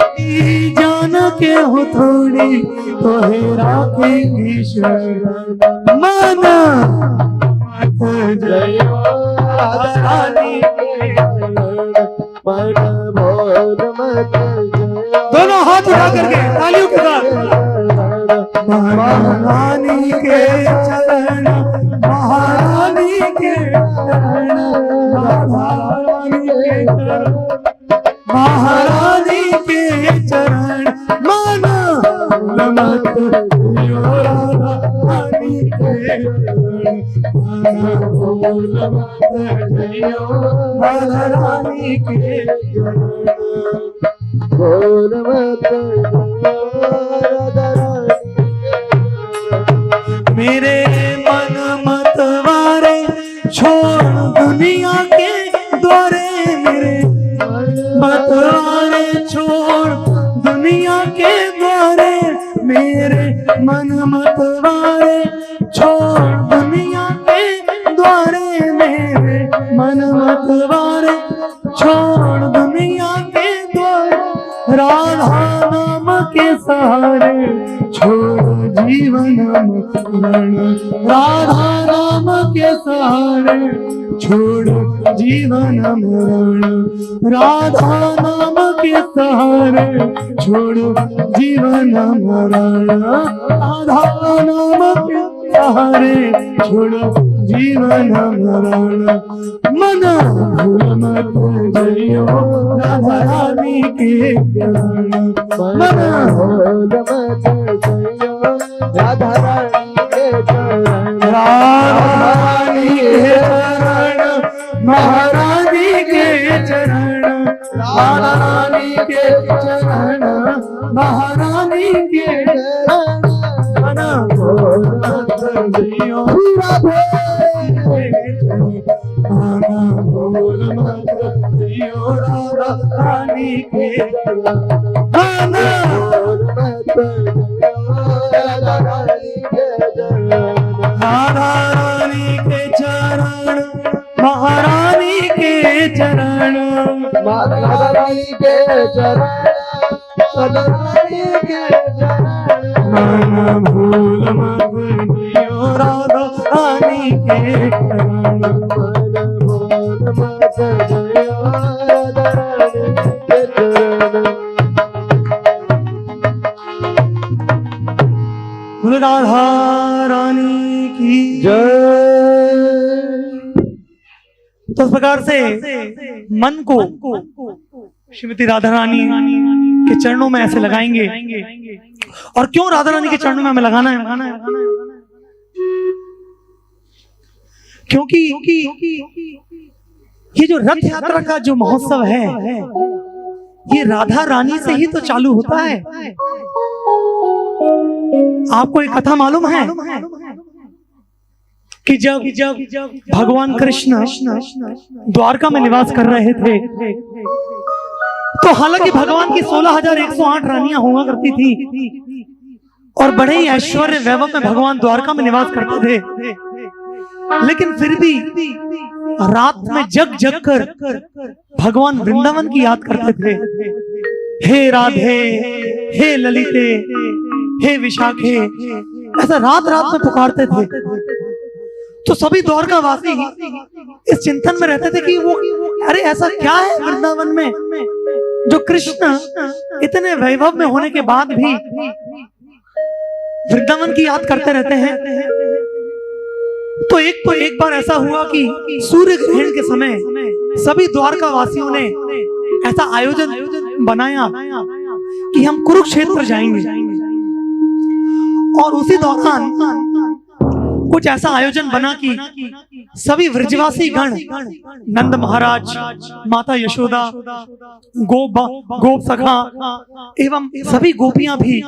प्रीति जान के हो थोड़ी तो है राखेंगी शरण। मन जइयो राधा रानी के चरण। मन भूल मत जइयो। दोनों हाथ उठा करके तालियों के साथ। महारानी के चरण महारानी के चरण। महारानी के चरण महारानी के चरण। मन मत जइयो राधा रानी के चरण। मन भूल मत जइयो राधा रानी के चरण। भूल मत जइयो राधा रानी के चरण। मेरे मन मत वारे छोड़ दुनिया के द्वारे। मेरे मत वारे छोड़ दुनिया के द्वारे। मेरे मन मत वारे छोड़ दुनिया के द्वारे। मेरे मन मत वारे छोड़ दुनिया के द्वारे। राधा नाम के सहारे छोड़ो जीवन मरण, राधा नाम के सहारे छोड़ो जीवन मरण, राधा नाम के सहारे छोड़ो जीवन मरण, राधा नाम के सहारे छोड़ो जीवन मरण, मन भूल मत जइयो राधा रानी के चरण, मन भूल मत जइयो राधा रानी के चरण, रानी के चरण महारानी के चरण, राधा रानी के चरण महारानी के चरण, मन भूल मत जइयो राधे, मन भूल मत जइयो राधा रानी के चरण, मन भूल मत जइयो राधा रानी के चरण, राधा रानी के चरण महारानी के चरण, महारानी के चरण रानी के चरण, मन भूल मत जइयो राधा रानी के चरण, मन भूल मत जइयो राधा रानी के चरण। राधा रानी की जय। तो इस प्रकार से मन को श्रीमती राधा रानी के चरणों में ऐसे लगाएंगे। और क्यों राधा रानी के चरणों में हमें लगाना है? क्योंकि ये जो रथ यात्रा का जो महोत्सव है, ये राधा रानी से ही तो चालू होता है। आपको एक कथा मालूम है कि जब भगवान कृष्ण द्वारका में निवास कर रहे थे, तो हालांकि भगवान की 16,108 रानियां हुआ करती थी और बड़े ही ऐश्वर्य वैभव में भगवान द्वारका में निवास करते थे, लेकिन फिर भी रात में जग कर भगवान वृंदावन की याद करते थे। हे राधे, हे ललिते, हे विशाखे, ऐसा रात में पुकारते थे। तो सभी द्वारका वासी इस चिंतन में रहते थे कि वो अरे ऐसा क्या है वृंदावन में जो कृष्ण इतने वैभव में होने के बाद भी वृंदावन की याद करते रहते हैं। तो एक बार ऐसा हुआ कि सूर्य ग्रहण के समय सभी द्वारका वासियों ने ऐसा आयोजन बनाया कि हम कुरुक्षेत्र जाएंगे। और उसी दौरान कुछ ऐसा आयोजन बना कि सभी व्रजवासी गण, नंद महाराज, माता यशोदा, गोप सखा एवं सभी गोपियां भी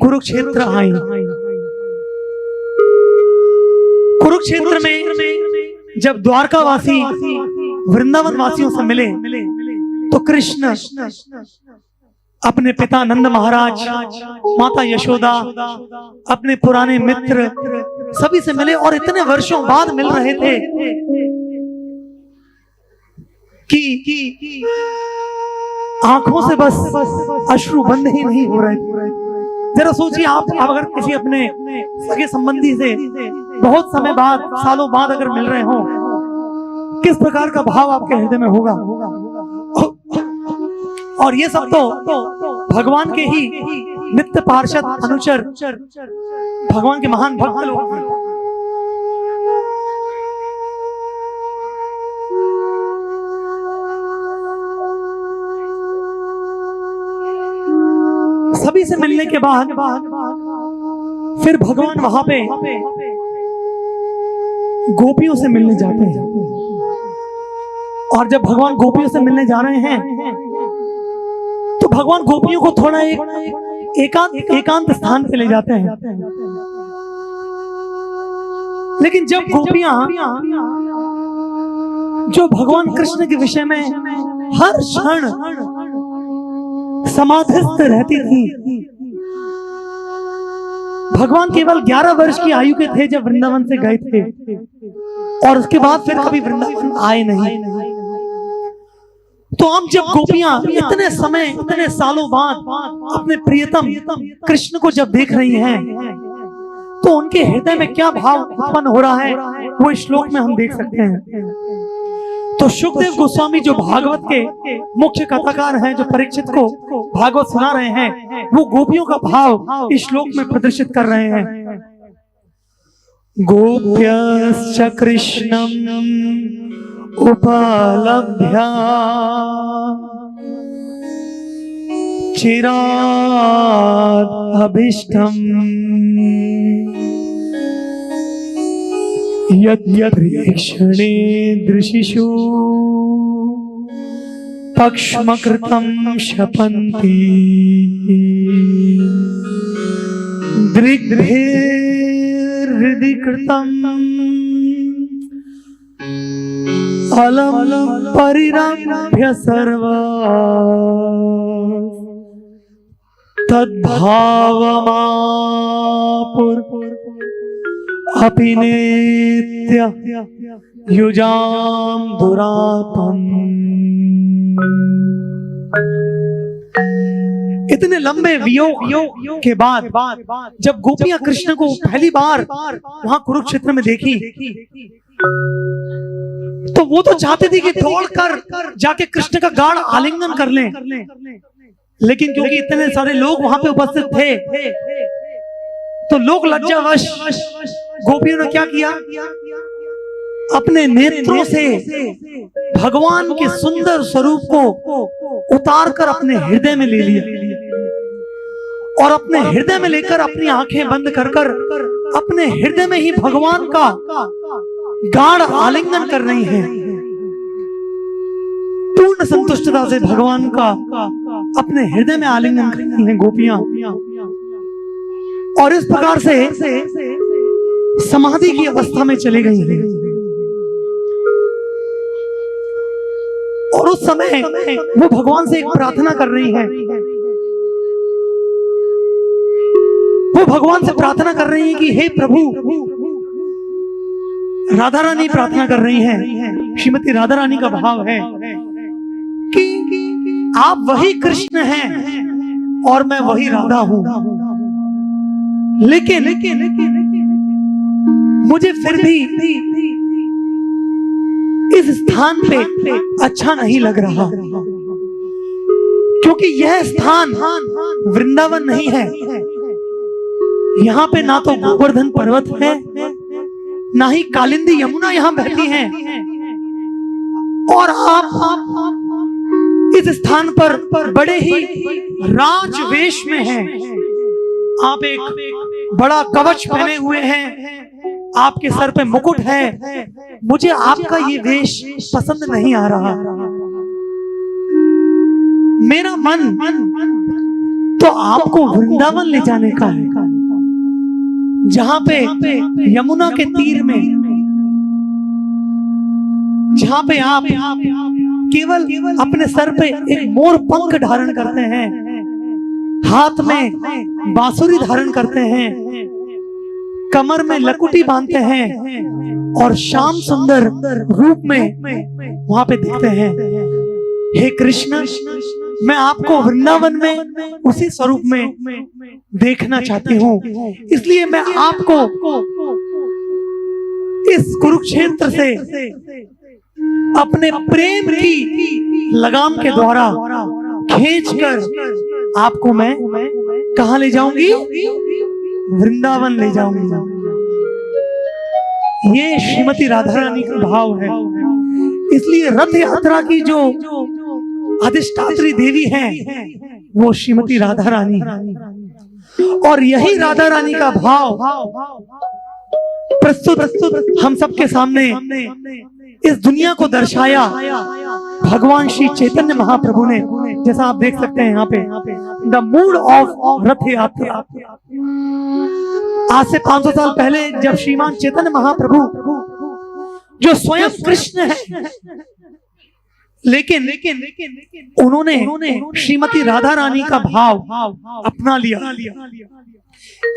कुरुक्षेत्र आई। कुरुक्षेत्र में जब द्वारकावासी वृंदावन वासियों से मिले तो कृष्ण अपने पिता नंद महाराज, माता यशोदा, अपने पुराने मित्र सभी से मिले और इतने वर्षों बाद मिल रहे थे कि आंखों से बस अश्रु बंद ही नहीं हो रहे थे। जरा सोचिए, आप अगर किसी अपने सगे संबंधी से बहुत समय बाद, सालों बाद अगर मिल रहे हो, किस प्रकार का भाव आपके हृदय में होगा। और ये सब तो भगवान के ही नित्य पार्षद अनुचर, भगवान के महान भक्त लोग हैं। सभी से मिलने के बाद फिर भगवान वहां पे गोपियों से मिलने जाते हैं। और जब भगवान गोपियों से मिलने जा रहे हैं तो भगवान गोपियों को थोड़ा एक एकांत स्थान पे ले जाते हैं। लेकिन जब गोपियां जो भगवान कृष्ण के विषय में हर क्षण समाधिस्थ रहती थी, भगवान केवल 11 वर्ष की आयु के थे जब वृंदावन से गए थे और उसके बाद फिर कभी वृंदावन आए नहीं। तो तो अब जब गोपियां इतने समय, इतने सालों बाद अपने प्रियतम कृष्ण को जब देख रही हैं, तो उनके हृदय में क्या भाव उत्पन्न हो रहा है वो इस श्लोक में हम देख सकते हैं। तो शुकदेव गोस्वामी जो भागवत के मुख्य कथाकार हैं, जो परीक्षित को भागवत सुना रहे हैं, वो गोपियों का भाव इस श्लोक में प्रदर्शित कर रहे हैं। गोप्यश्च कृष्णं उपलभ्य चिराद अभीष्टम् यद्यप्रेक्षणे दृशिषु पक्ष्मकृतं शपन्ति दृग्भेर्हृदि कृतम् अलम परिरम्भ्य सर्वा तद्भावमापुर अपि नेत्य युजाम दुरापम। इतने लंबे वियोग के बाद जब गोपियां कृष्ण को पहली बार वहां कुरुक्षेत्र में देखी, तो वो तो चाहते थे कि दौड़कर जाके कृष्ण का गाढ़ आलिंगन कर लें, लेकिन क्योंकि इतने सारे लोग वहां पे उपस्थित थे, तो लोग लज्जावश गोपियों ने क्या किया, अपने नेत्रों से भगवान के सुंदर स्वरूप को उतारकर अपने हृदय में ले लिया, और अपने हृदय में लेकर अपनी आंखें बंद कर कर अपने हृदय में ही भगवान का गाढ़ आलिंगन कर रही हैं। पूर्ण संतुष्टता से भगवान का अपने हृदय में आलिंगन कर रही हैं गोपियां, और इस प्रकार से समाधि की अवस्था में चली गई हैं। और उस समय वो भगवान से एक प्रार्थना कर रही हैं, वो भगवान से प्रार्थना कर रही हैं कि हे प्रभु, राधा रानी प्रार्थना कर रही हैं, श्रीमती राधा रानी का भाव है कि आप वही कृष्ण हैं और मैं वही राधा हूं, लेकिन मुझे फिर भी इस स्थान पे अच्छा नहीं लग रहा, क्योंकि यह स्थान वृंदावन नहीं है। यहाँ पे ना तो गोवर्धन पर्वत है, ना ही कालिंदी यमुना यहाँ बहती है, और आप इस स्थान पर बड़े ही राजवेश में हैं। आप एक बड़ा कवच पहने हुए हैं, आपके सर पे मुकुट है, मुझे आपका ये वेश पसंद नहीं आ रहा। मेरा मन तो आपको वृंदावन ले जाने का है, जहां पे यमुना के तीर में, जहां पे आप केवल अपने सर पे एक मोर पंख धारण करते हैं, हाथ में बांसुरी धारण करते हैं, कमर में लकुटी बांधते हैं, और श्याम सुंदर रूप में वहां पे दिखते हैं। हे कृष्ण, मैं आपको वृंदावन में उसी स्वरूप में देखना चाहती हूँ, इसलिए मैं आपको इस कुरुक्षेत्र से अपने प्रेम की लगाम के द्वारा खींचकर आपको मैं कहाँ ले जाऊंगी, वृंदावन ले जाऊंगी। ये श्रीमती राधा रानी का भाव है। इसलिए रथ यात्रा की जो अधिष्ठात्री देवी है वो श्रीमती राधा रानी, और यही राधा रानी का भाव प्रस्तुत हम सबके सामने इस दुनिया को दर्शाया भगवान श्री चैतन्य महाप्रभु ने। जैसा आप देख सकते हैं यहाँ पे द मूड ऑफ रथ यात्रा। आज से 500 साल पहले जब श्रीमान चैतन्य महाप्रभु जो स्वयं कृष्ण है, लेकिन उन्होंने श्रीमती राधा रानी का भाव अपना लिया।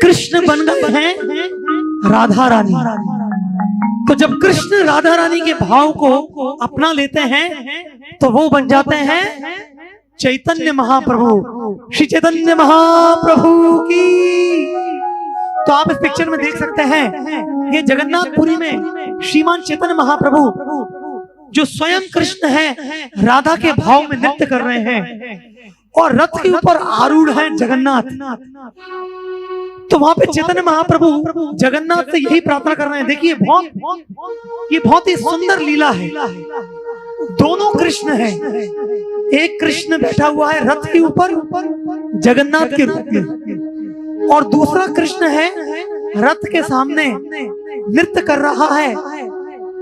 कृष्ण बन गए हैं राधा रानी, तो जब कृष्ण राधा रानी के भाव को अपना लेते हैं तो वो बन जाते हैं चैतन्य महाप्रभु। श्री चैतन्य महाप्रभु की। तो आप इस पिक्चर में देख सकते हैं ये जगन्नाथपुरी में श्रीमान चैतन्य महाप्रभु जो स्वयं कृष्ण है राधा के भाव में नृत्य कर रहे हैं और रथ के ऊपर आरूढ़ है जगन्नाथ। तो वहां पे चैतन्य महाप्रभु जगन्नाथ से यही प्रार्थना कर रहे हैं। देखिए ये बहुत ही सुंदर लीला है। दोनों कृष्ण हैं, एक कृष्ण बैठा हुआ है रथ के ऊपर जगन्नाथ के रूप में और दूसरा कृष्ण है रथ के सामने नृत्य कर रहा है,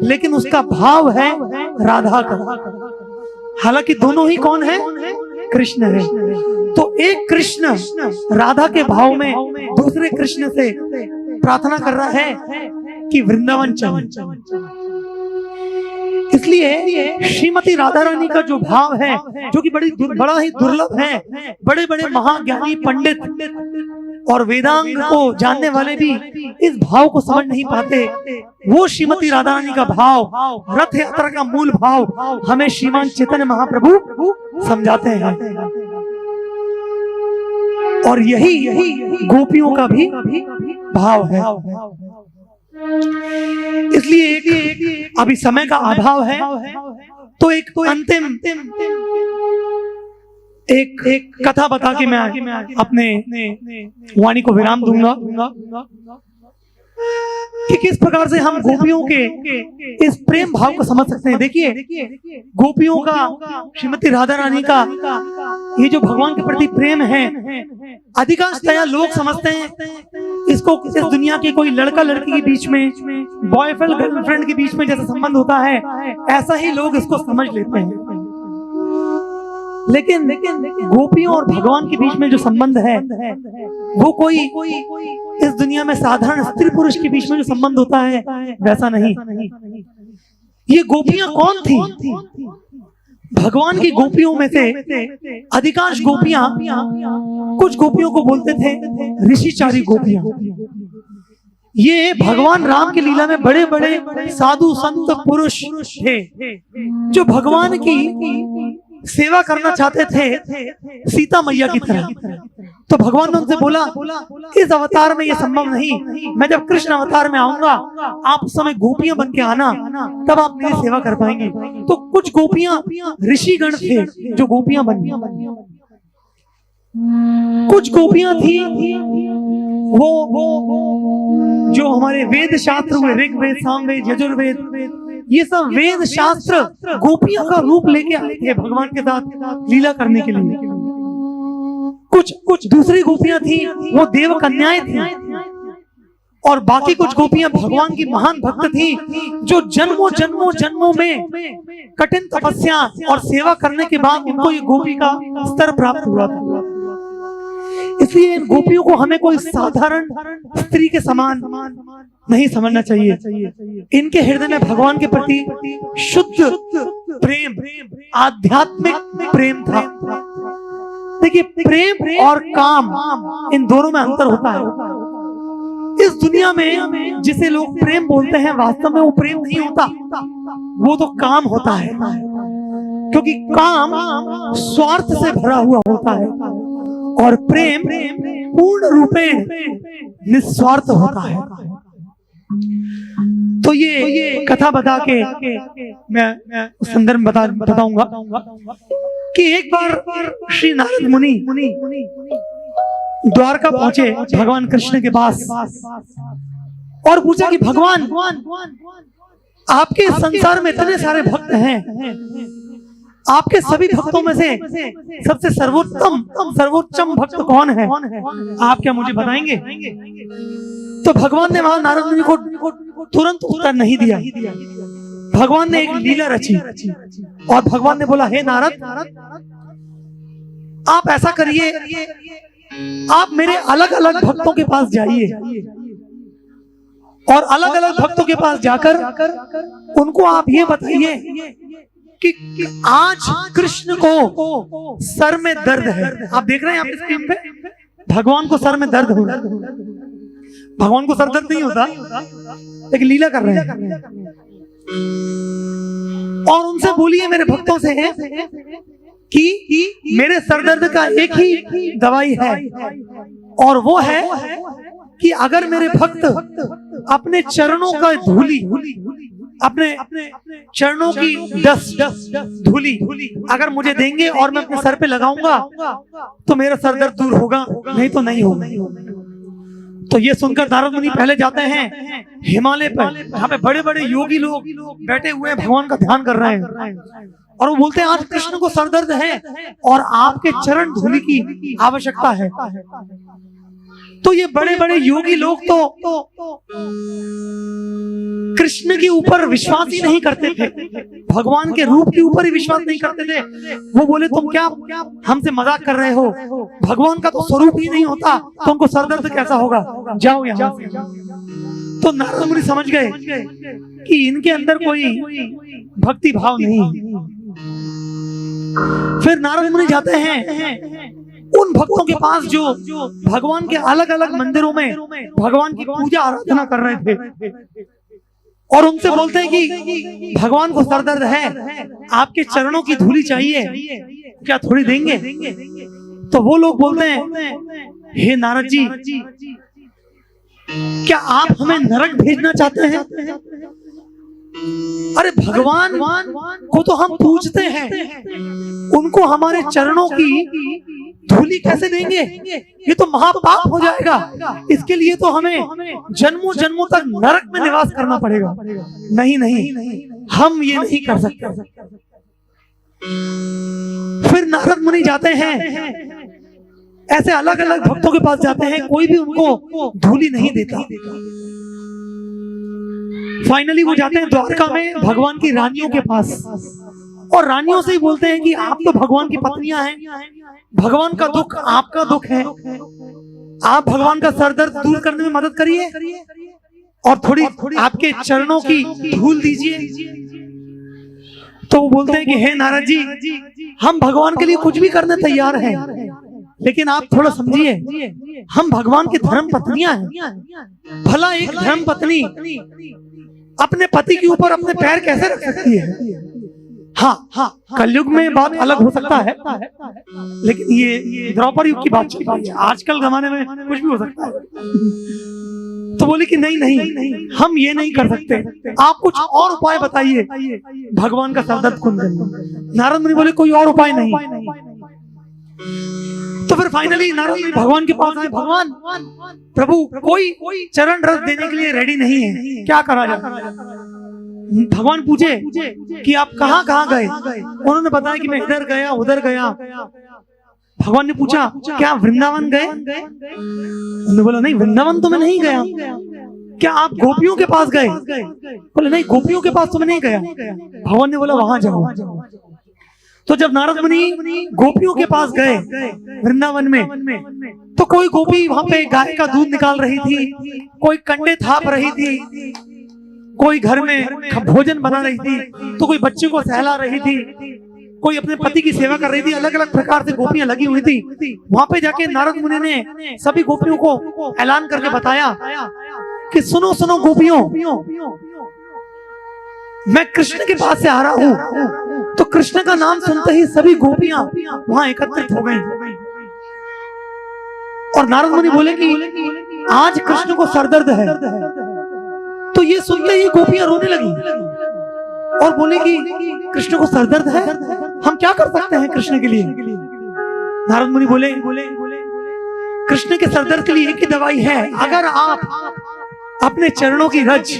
लेकिन उसका भाव है राधा का। हालांकि दोनों ही कौन है? कृष्ण है। तो एक कृष्ण राधा के भाव में दूसरे कृष्ण से प्रार्थना कर रहा है कि वृंदावन चल। इसलिए श्रीमती राधा रानी का जो भाव है, जो कि बड़ा ही दुर्लभ है, बड़े बड़े महाज्ञानी पंडित और वेदांग को जानने वाले भी इस भाव को समझ नहीं पाते। वो श्रीमती राधा रानी का भाव, रथ यात्रा का मूल भाव हमें श्रीमान चैतन्य महाप्रभु समझाते हैं। और यही गोपियों का भी भाव है। इसलिए अभी समय का अभाव है तो एक अंतिम एक कथा बता के मैं अपने वाणी को विराम दूंगा कि किस प्रकार से हम गोपियों के इस प्रेम भाव को समझ सकते हैं। देखिए गोपियों का, श्रीमती राधा रानी का ये जो भगवान के प्रति प्रेम है, अधिकांशतया लोग समझते हैं इसको इस दुनिया के कोई लड़का लड़की के बीच में, बॉयफ्रेंड गर्लफ्रेंड के बीच में जैसा संबंध होता है ऐसा ही लोग इसको समझ लेते हैं। लेकिन गोपियों और भगवान के बीच में जो संबंध है वो कोई इस दुनिया में साधारण स्त्री पुरुष के बीच में जो संबंध होता है वैसा नहीं। ये गोपियां कौन थी? भगवान की गोपियों में से अधिकांश गोपियां, कुछ गोपियों को बोलते थे ऋषिचारी गोपियां। ये भगवान राम की लीला में बड़े बड़े साधु संत पुरुष थे जो भगवान की सेवा करना चाहते थे सीता मैया की तरह। तो भगवान ने उनसे बोला इस अवतार में ये संभव नहीं, मैं जब कृष्ण अवतार में आऊंगा आप उस समय गोपियां बन के आना, तब आप मेरी सेवा कर पाएंगे। तो कुछ गोपियां ऋषिगण थे जो गोपियां बनी, कुछ गोपियां थी वो जो हमारे वेद शास्त्र हुए, ऋग्वेद, सामवेद, यजुर्वेद, ये सब वेद शास्त्र गोपियों का रूप लेके आए थे भगवान के साथ लीला करने के लिए। कुछ दूसरी गोपियां थी वो देव कन्याएं थी और बाकी कुछ गोपियां भगवान की महान भक्त थी जो जन्मों में कठिन तपस्या और सेवा करने के बाद उनको ये गोपी का स्तर प्राप्त हुआ था। इसलिए इन गोपियों को हमें कोई साधारण स्त्री के समान नहीं समझना चाहिए। इनके हृदय में भगवान के प्रति शुद्ध प्रेम, आध्यात्मिक प्रेम था। देखिए प्रेम और काम इन दोनों में अंतर होता है। इस दुनिया में जिसे लोग प्रेम बोलते हैं वास्तव में वो प्रेम नहीं होता, वो तो काम होता है, क्योंकि काम स्वार्थ से भरा हुआ होता है और प्रेम पूर्ण रूपेण निस्वार्थ होता है। तो ये कथा बता के मैं उस संदर्भ में बताऊंगा कि एक बार श्री नारद मुनि द्वारका पहुंचे भगवान कृष्ण के पास और पूछा कि भगवान आपके संसार में इतने सारे भक्त हैं, आपके सभी भक्तों में से सबसे सर्वोच्चम भक्त कौन है? आप क्या मुझे बताएंगे? तो भगवान ने वहां नारद मुनि को तुरंत उत्तर नहीं दिया। भगवान ने एक लीला रची और भगवान ने बोला, हे नारद आप ऐसा करिए, आप मेरे अलग अलग भक्तों के पास जाइए और अलग अलग भक्तों के पास जाकर उनको आप ये बताइए कि आज कृष्ण को सर में दर्द है। आप देख रहे हैं आप स्क्रीन पे, भगवान को सर में दर्द हो रहा है। भगवान को सर दर्द नहीं होता, लेकिन लीला कर रहे हैं। और उनसे बोलिए मेरे भक्तों से कि मेरे सर दर्द का एक ही दवाई है, और वो है कि अगर मेरे भक्त अपने चरणों का धूली, अपने चरणों की डस्ट धूली अगर मुझे देंगे और मैं अपने सर पे लगाऊंगा तो मेरा सर दर्द दूर होगा, नहीं तो नहीं होगा। तो ये सुनकर नारद मुनि पहले जाते हैं हिमालय पर, जहाँ पे बड़े बड़े योगी लोग बैठे हुए हैं, भगवान का ध्यान कर रहे हैं, और वो बोलते हैं आज कृष्ण को सर दर्द है और आपके चरण धूलि की आवश्यकता है। तो ये बड़े बड़े योगी लोग तो कृष्ण के ऊपर विश्वास ही नहीं करते थे, भगवान के रूप के ऊपर ही विश्वास नहीं करते थे। वो बोले तुम क्या हमसे मजाक कर रहे हो, भगवान का तो स्वरूप ही नहीं होता, तुमको सर दर्द कैसा होगा, जाओ यहाँ से। तो नारद मुनि समझ गए कि इनके अंदर कोई भक्ति भाव नहीं है। फिर नारद मुनि जाते हैं उन भक्तों के पास जो भगवान के अलग अलग मंदिरों में भगवान की पूजा आराधना कर रहे थे, और उनसे बोलते हैं कि भगवान को सर दर्द है, आपके चरणों की धूली चाहिए, क्या थोड़ी देंगे? तो वो लोग बोलते हैं हे नारद जी, क्या आप हमें नरक भेजना चाहते हैं? अरे भगवान को तो हम पूजते हैं, उनको हमारे चरणों की धूली कैसे देंगे? ये तो महापाप हो जाएगा, इसके लिए तो हमें जन्मों जन्मों तक नरक में निवास करना पड़ेगा। नहीं नहीं, हम ये नहीं कर सकते। फिर नारद मुनि जाते हैं, ऐसे अलग अलग भक्तों के पास जाते हैं, कोई भी उनको धूली नहीं देता। फाइनली वो जाते हैं द्वारका में भगवान की रानियों के पास, और रानियों से ही बोलते हैं कि आप तो भगवान की पत्नियां हैं, भगवान का दुख आपका दुख है, आप भगवान का सर दर्द दूर करने में मदद करिए और थोड़ी आपके चरणों की धूल दीजिए। तो वो बोलते हैं कि हे नारद जी, हम भगवान के लिए कुछ भी करने तैयार हैं, लेकिन आप थोड़ा समझिए, हम भगवान की धर्म पत्नियां हैं। भला एक धर्म पत्नी अपने पति के ऊपर अपने पैर कैसे रख सकती है? हाँ, कलयुग में बात अलग हो सकता है, लेकिन ये द्रौपदी युग की बात चल रही है, आजकल जमाने में कुछ भी हो सकता है। तो बोले कि नहीं, हम ये नहीं कर सकते, आप कुछ और उपाय बताइए भगवान का सर दर्द कम करने। नारद मुनि बोले कोई और उपाय नहीं। तो फिर फाइनली नारद मुनि भगवान के पास आए, भगवान प्रभु कोई चरण रस देने के लिए रेडी नहीं है, क्या करा जाए? भगवान पूछे कि आप कहाँ गए? उन्होंने बताया कि मैं इधर गया उधर गया। भगवान ने पूछा क्या वृंदावन गए? उन्होंने बोला नहीं, वृंदावन तो मैं नहीं गया। क्या आप गोपियों के पास गए? बोले नहीं, गोपियों के पास तो मैं नहीं गया। भगवान ने बोला वहां जाओ। तो जब नारद मुनि गोपियों के पास गए वृंदावन में, तो कोई गोपी वहां पे गाय का दूध निकाल रही थी, कोई कंडे थाप रही थी, कोई घर में भोजन बना रही थी, तो कोई बच्चे को सहला रही थी, कोई अपने पति की सेवा कर रही थी। अलग अलग प्रकार से गोपियां लगी हुई थी। वहां पे जाके नारद मुनि ने सभी गोपियों को ऐलान करके बताया कि सुनो सुनो गोपियों, मैं कृष्ण के पास से आ रहा हूँ। तो कृष्ण का नाम सुनते ही सभी गोपियां वहां एकत्रित हो गई, और नारद मुनि बोले कि आज कृष्ण को सरदर्द है। तो ये सुनते ही गोपियां रोने लगी और बोले कि कृष्ण को सरदर्द है, हम क्या कर सकते हैं कृष्ण के लिए? नारद मुनि बोले कृष्ण के सरदर्द के लिए एक ही दवाई है, अगर आप अपने चरणों की रज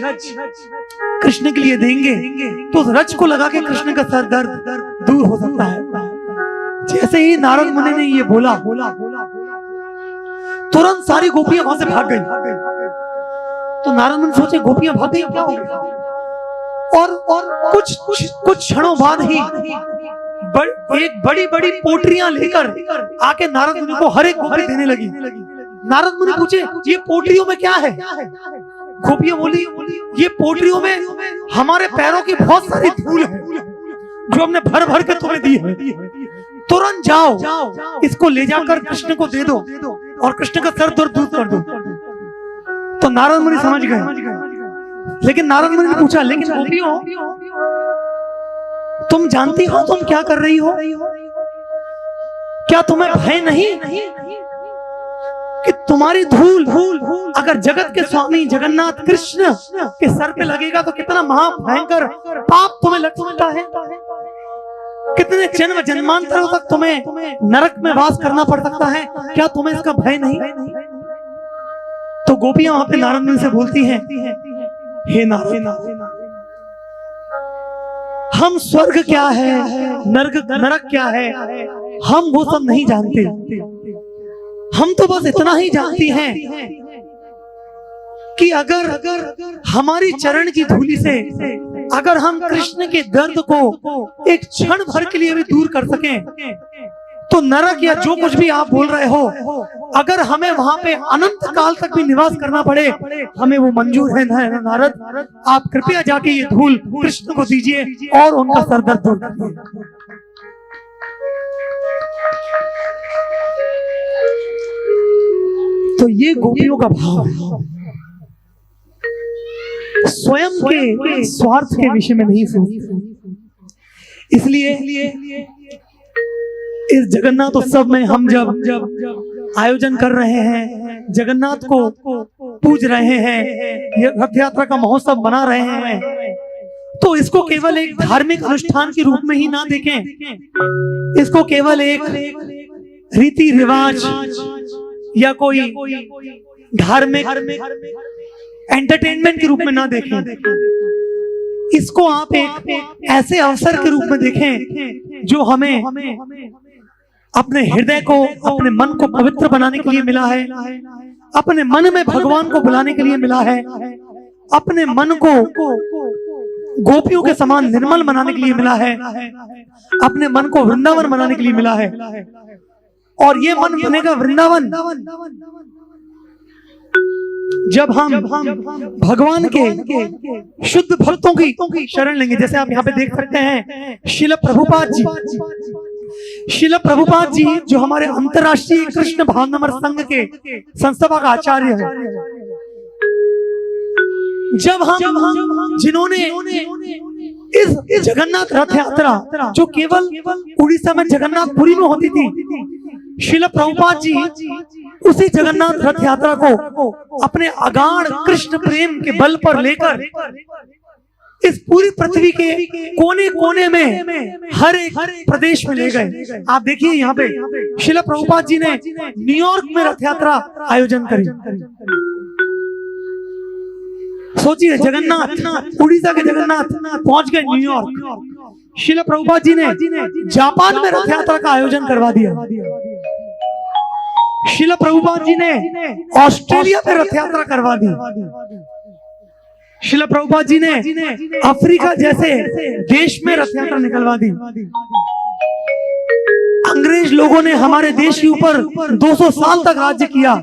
कृष्ण के लिए देंगे तो उस रज को लगा के कृष्ण का सर दर्द दूर हो सकता है। जैसे ही नारद मुनि ने ये बोला, तुरंत सारी गोपियां वहां से भाग गई। तो नारद मुनि सोचे गोपियां भाग गई, क्या हो गया? और कुछ क्षणों बाद ही एक बड़ी बड़ी पोटरियां लेकर आके नारद मुनि को हर एक गोपी देने लगी। नारद मुनि पूछे ये पोटरियों में क्या है? गोपियां बोली ये पोटरियों में हमारे पैरों की बहुत सारी धूल है जो हमने भर भर के तुम्हें दी है, तुरंत जाओ इसको ले जाकर कृष्ण को दे दो और कृष्ण का सर दर्द दूर कर दो। तो नारद मुनि समझ गए। लेकिन नारद मुनि ने पूछा, लेकिन गोपियों तुम जानती हो तुम क्या कर रही हो? क्या तुम्हें भय नहीं कि तुम्हारी धूल अगर जगत के स्वामी जगन्नाथ कृष्ण के सर पे लगेगा तो कितना महाभयंकर पाप तुम्हें लग सकता है? कितने जन्म जन्मांतरों तक तुम्हें नरक में वास करना पड़ सकता है? क्या तुम्हें इसका भय नहीं? तो गोपियां वहां पे नारद मुनि से बोलती हैं, हे नारद, हम स्वर्ग क्या है, नरक क्या है, हम वो सब नहीं जानते। हम तो बस इतना ही जानती हैं कि अगर हमारी चरण की धूलि से अगर हम कृष्ण के दर्द को एक क्षण भर के लिए भी दूर कर सकें तो नरक या जो कुछ भी आप बोल रहे हो, अगर हमें वहां पे अनंत काल तक भी निवास करना पड़े, हमें वो मंजूर है नारद। आप कृपया जाके ये धूल कृष्ण को दीजिए और उनका सर दर्द दूर कर दीजिए। तो ये गोपियों का भाव है, स्वयं के स्वार्थ के विषय में नहीं सोचते। इसलिए इस जगन्नाथ उत्सव में हम जब आयोजन कर रहे हैं, जगन्नाथ को पूज रहे हैं, ये रथ यात्रा का महोत्सव बना रहे हैं, तो इसको केवल एक धार्मिक अनुष्ठान के रूप में ही ना देखें। इसको केवल एक रीति रिवाज या कोई धार्मिक एंटरटेनमेंट के रूप में ना देखें। इसको आप एक ऐसे अवसर के रूप में देखें जो हमें अपने हृदय को, अपने मन को पवित्र बनाने के लिए मिला है, अपने मन में भगवान को बुलाने के लिए मिला है, अपने मन को गोपियों के समान निर्मल बनाने के लिए मिला है, अपने मन को वृंदावन बनाने के लिए मिला है। और ये मन बनेगा वृंदावन जब हम भगवान के शुद्ध भक्तों की शरण लेंगे। जैसे आप यहाँ पे देख सकते हैं शिल प्रभुपाद जी जो हमारे अंतर्राष्ट्रीय कृष्ण भावनगर संघ के संस्थापक आचार्य हैं। जब हम जिन्होंने इस जगन्नाथ रथ यात्रा जो केवल उड़ीसा में जगन्नाथपुरी में होती थी, शिल प्रभुपाद जी उसी जगन्नाथ रथ यात्रा को अपने अगाढ़ कृष्ण प्रेम के बल पर लेकर इस पूरी पृथ्वी के कोने कोने में हर एक प्रदेश में ले गए। आप देखिए यहाँ पे शिल प्रभुपाद जी ने न्यूयॉर्क में रथ यात्रा आयोजन करी। सोचिए, जगन्नाथ, उड़ीसा के जगन्नाथ पहुंच गए न्यूयॉर्क। शिल प्रभुपाद जी ने जापान में रथ यात्रा का आयोजन करवा दिया। शिल प्रभुपाद जी ने ऑस्ट्रेलिया में रथ यात्रा करवा दी। शिल प्रभुपाद जी ने अफ्रीका जैसे देश में रथ यात्रा निकलवा दी। अंग्रेज लोगों ने हमारे देश के ऊपर 200 साल तक राज्य किया,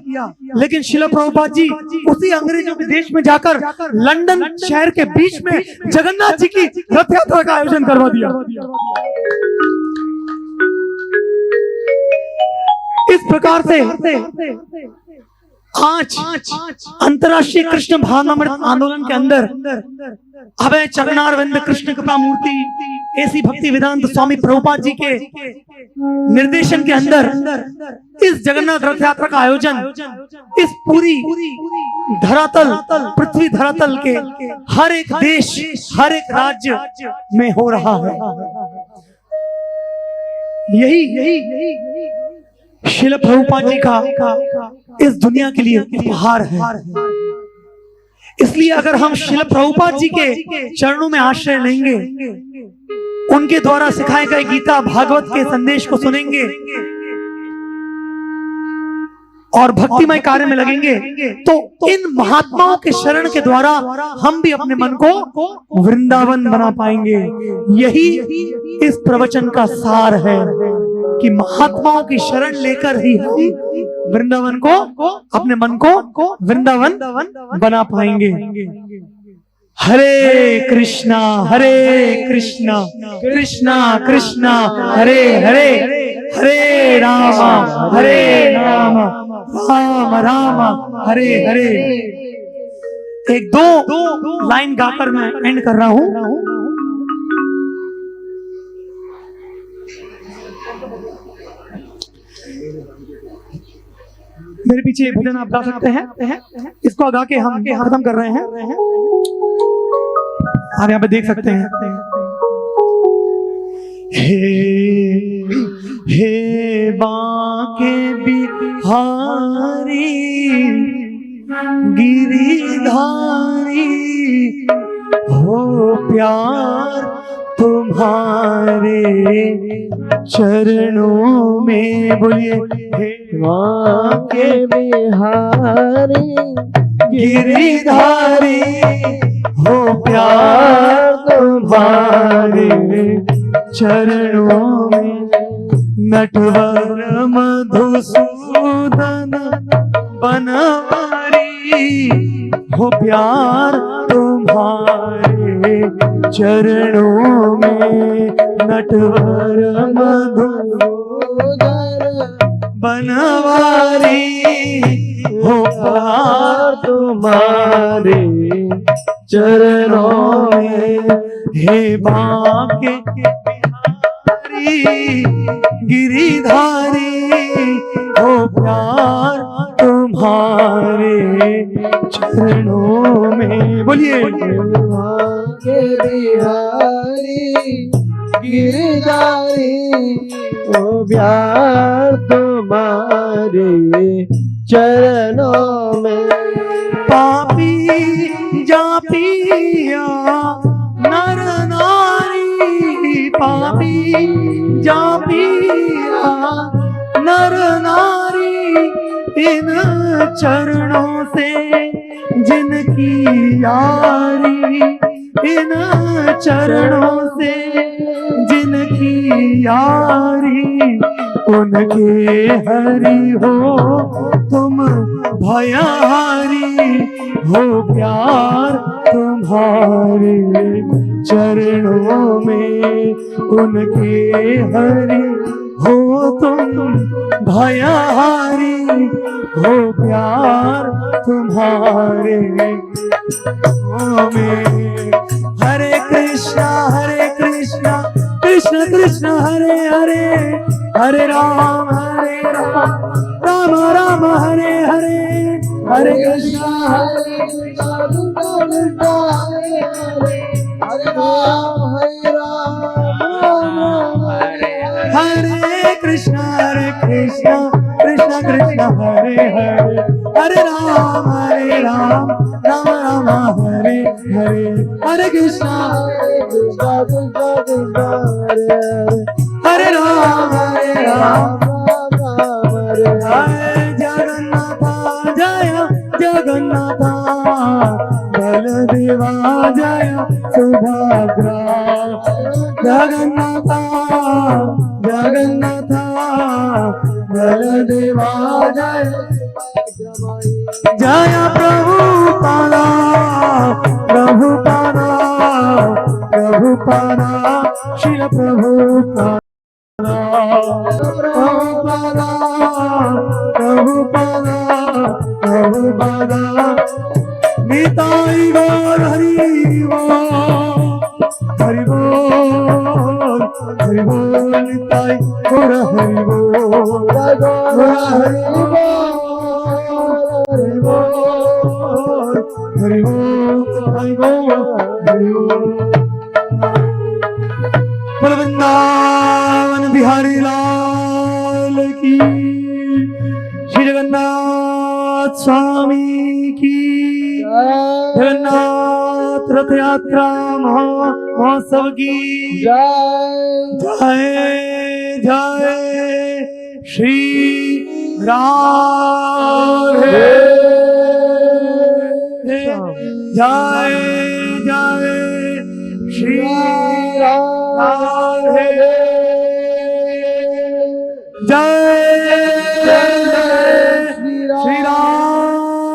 लेकिन शिल प्रभुपाद जी उसी अंग्रेजों के देश में जाकर लंदन शहर के बीच में जगन्नाथ जी की रथ यात्रा का आयोजन करवा दिया। इस प्रकार से आज अंतर्राष्ट्रीय कृष्ण भावनामृत आंदोलन के अंदर अभय चरणारविंद कृष्ण कृपा मूर्ति ऐसी भक्ति वेदांत स्वामी प्रभुपाद जी के निर्देशन के अंदर इस जगन्नाथ रथ यात्रा का आयोजन इस पूरी धरातल, पृथ्वी धरातल के हर एक देश, हर एक राज्य में हो रहा है। यही शिल प्रभुपाद जी का इस दुनिया के लिए उपहार है। इसलिए अगर हम शिल प्रभुपाद जी के चरणों में आश्रय लेंगे, उनके द्वारा सिखाए गए गीता भागवत के संदेश को सुनेंगे और भक्तिमय कार्य में लगेंगे, तो इन महात्माओं के शरण के द्वारा हम भी अपने मन को वृंदावन बना पाएंगे। यही इस प्रवचन का सार है कि महात्माओं की शरण लेकर ही हम वृंदावन को, अपने मन को वृंदावन बना पाएंगे। हरे कृष्णा कृष्णा कृष्णा हरे हरे, हरे राम राम राम हरे हरे। एक दो लाइन गाकर मैं एंड कर रहा हूं। मेरे पीछे एक भजन आप गा सकते हैं, इसको गा के हम खत्म कर रहे हैं। आप यहाँ पे देख सकते हैं। हे बांके बिहारी गिरिधारी, हो प्यार तुम्हारे चरणों में। बोलिए हे बांके बिहारी गिरिधारी, हो प्यार तुम्हारे चरणों में। नटवर मधुसूदन बनवारी, हो प्यार तुम्हारे चरणों में। नटवर मधुसूदन बनवारी, हो प्यार तुम्हारे चरणों में। हे बांके बिहारी गिरिधारी, हो प्यार तुम्हारे चरणों में। बोलिए बांके बिहारी गिरधारी, ओ प्यार तुम्हारे चरणों में। पापी जापिया नर नारी, पापी जापिया नर नारी, इन चरणों से जिनकी यारी, इन चरणों से जिनकी यारी, उनके हरि हो तुम भयहारी, हो प्यार तुम्हारे चरणों में। उनके हरि हो तुम भयहारी, हो प्यार तुम्हारे में। हरे कृष्णा कृष्ण कृष्ण हरे हरे, हरे राम राम राम हरे हरे। हरे कृष्णा हरे राम हरे कृष्णा कृष्ण कृष्ण हरे हरे, हरे राम राम राम हरे हरे। हरे कृष्णा हरे राम जय जगन्नाथ जय जगन्नाथ, बलदेवा जय सुभद्रा। जगन्नाथ जगन्नाथ बलदेवा जय जय प्रभुपादा प्रभुपादा प्रभुपादा श्रील प्रभुपादा प्रभुपादा प्रभुपादा प्रभुपादा। निताई गौर हरि बोल हरि बोल हरि बोल। निताई गौर हरि बोल हरि बोल हरि बोल हरि बोल हरि बोल। बोल वृंदावन बिहारी लाल की, श्री जगन्नाथ स्वामी की, जगन्नाथ रथ यात्रा महोत्सव की जय जय श्री राधे जय जय श्री राधे जय श्री राधे।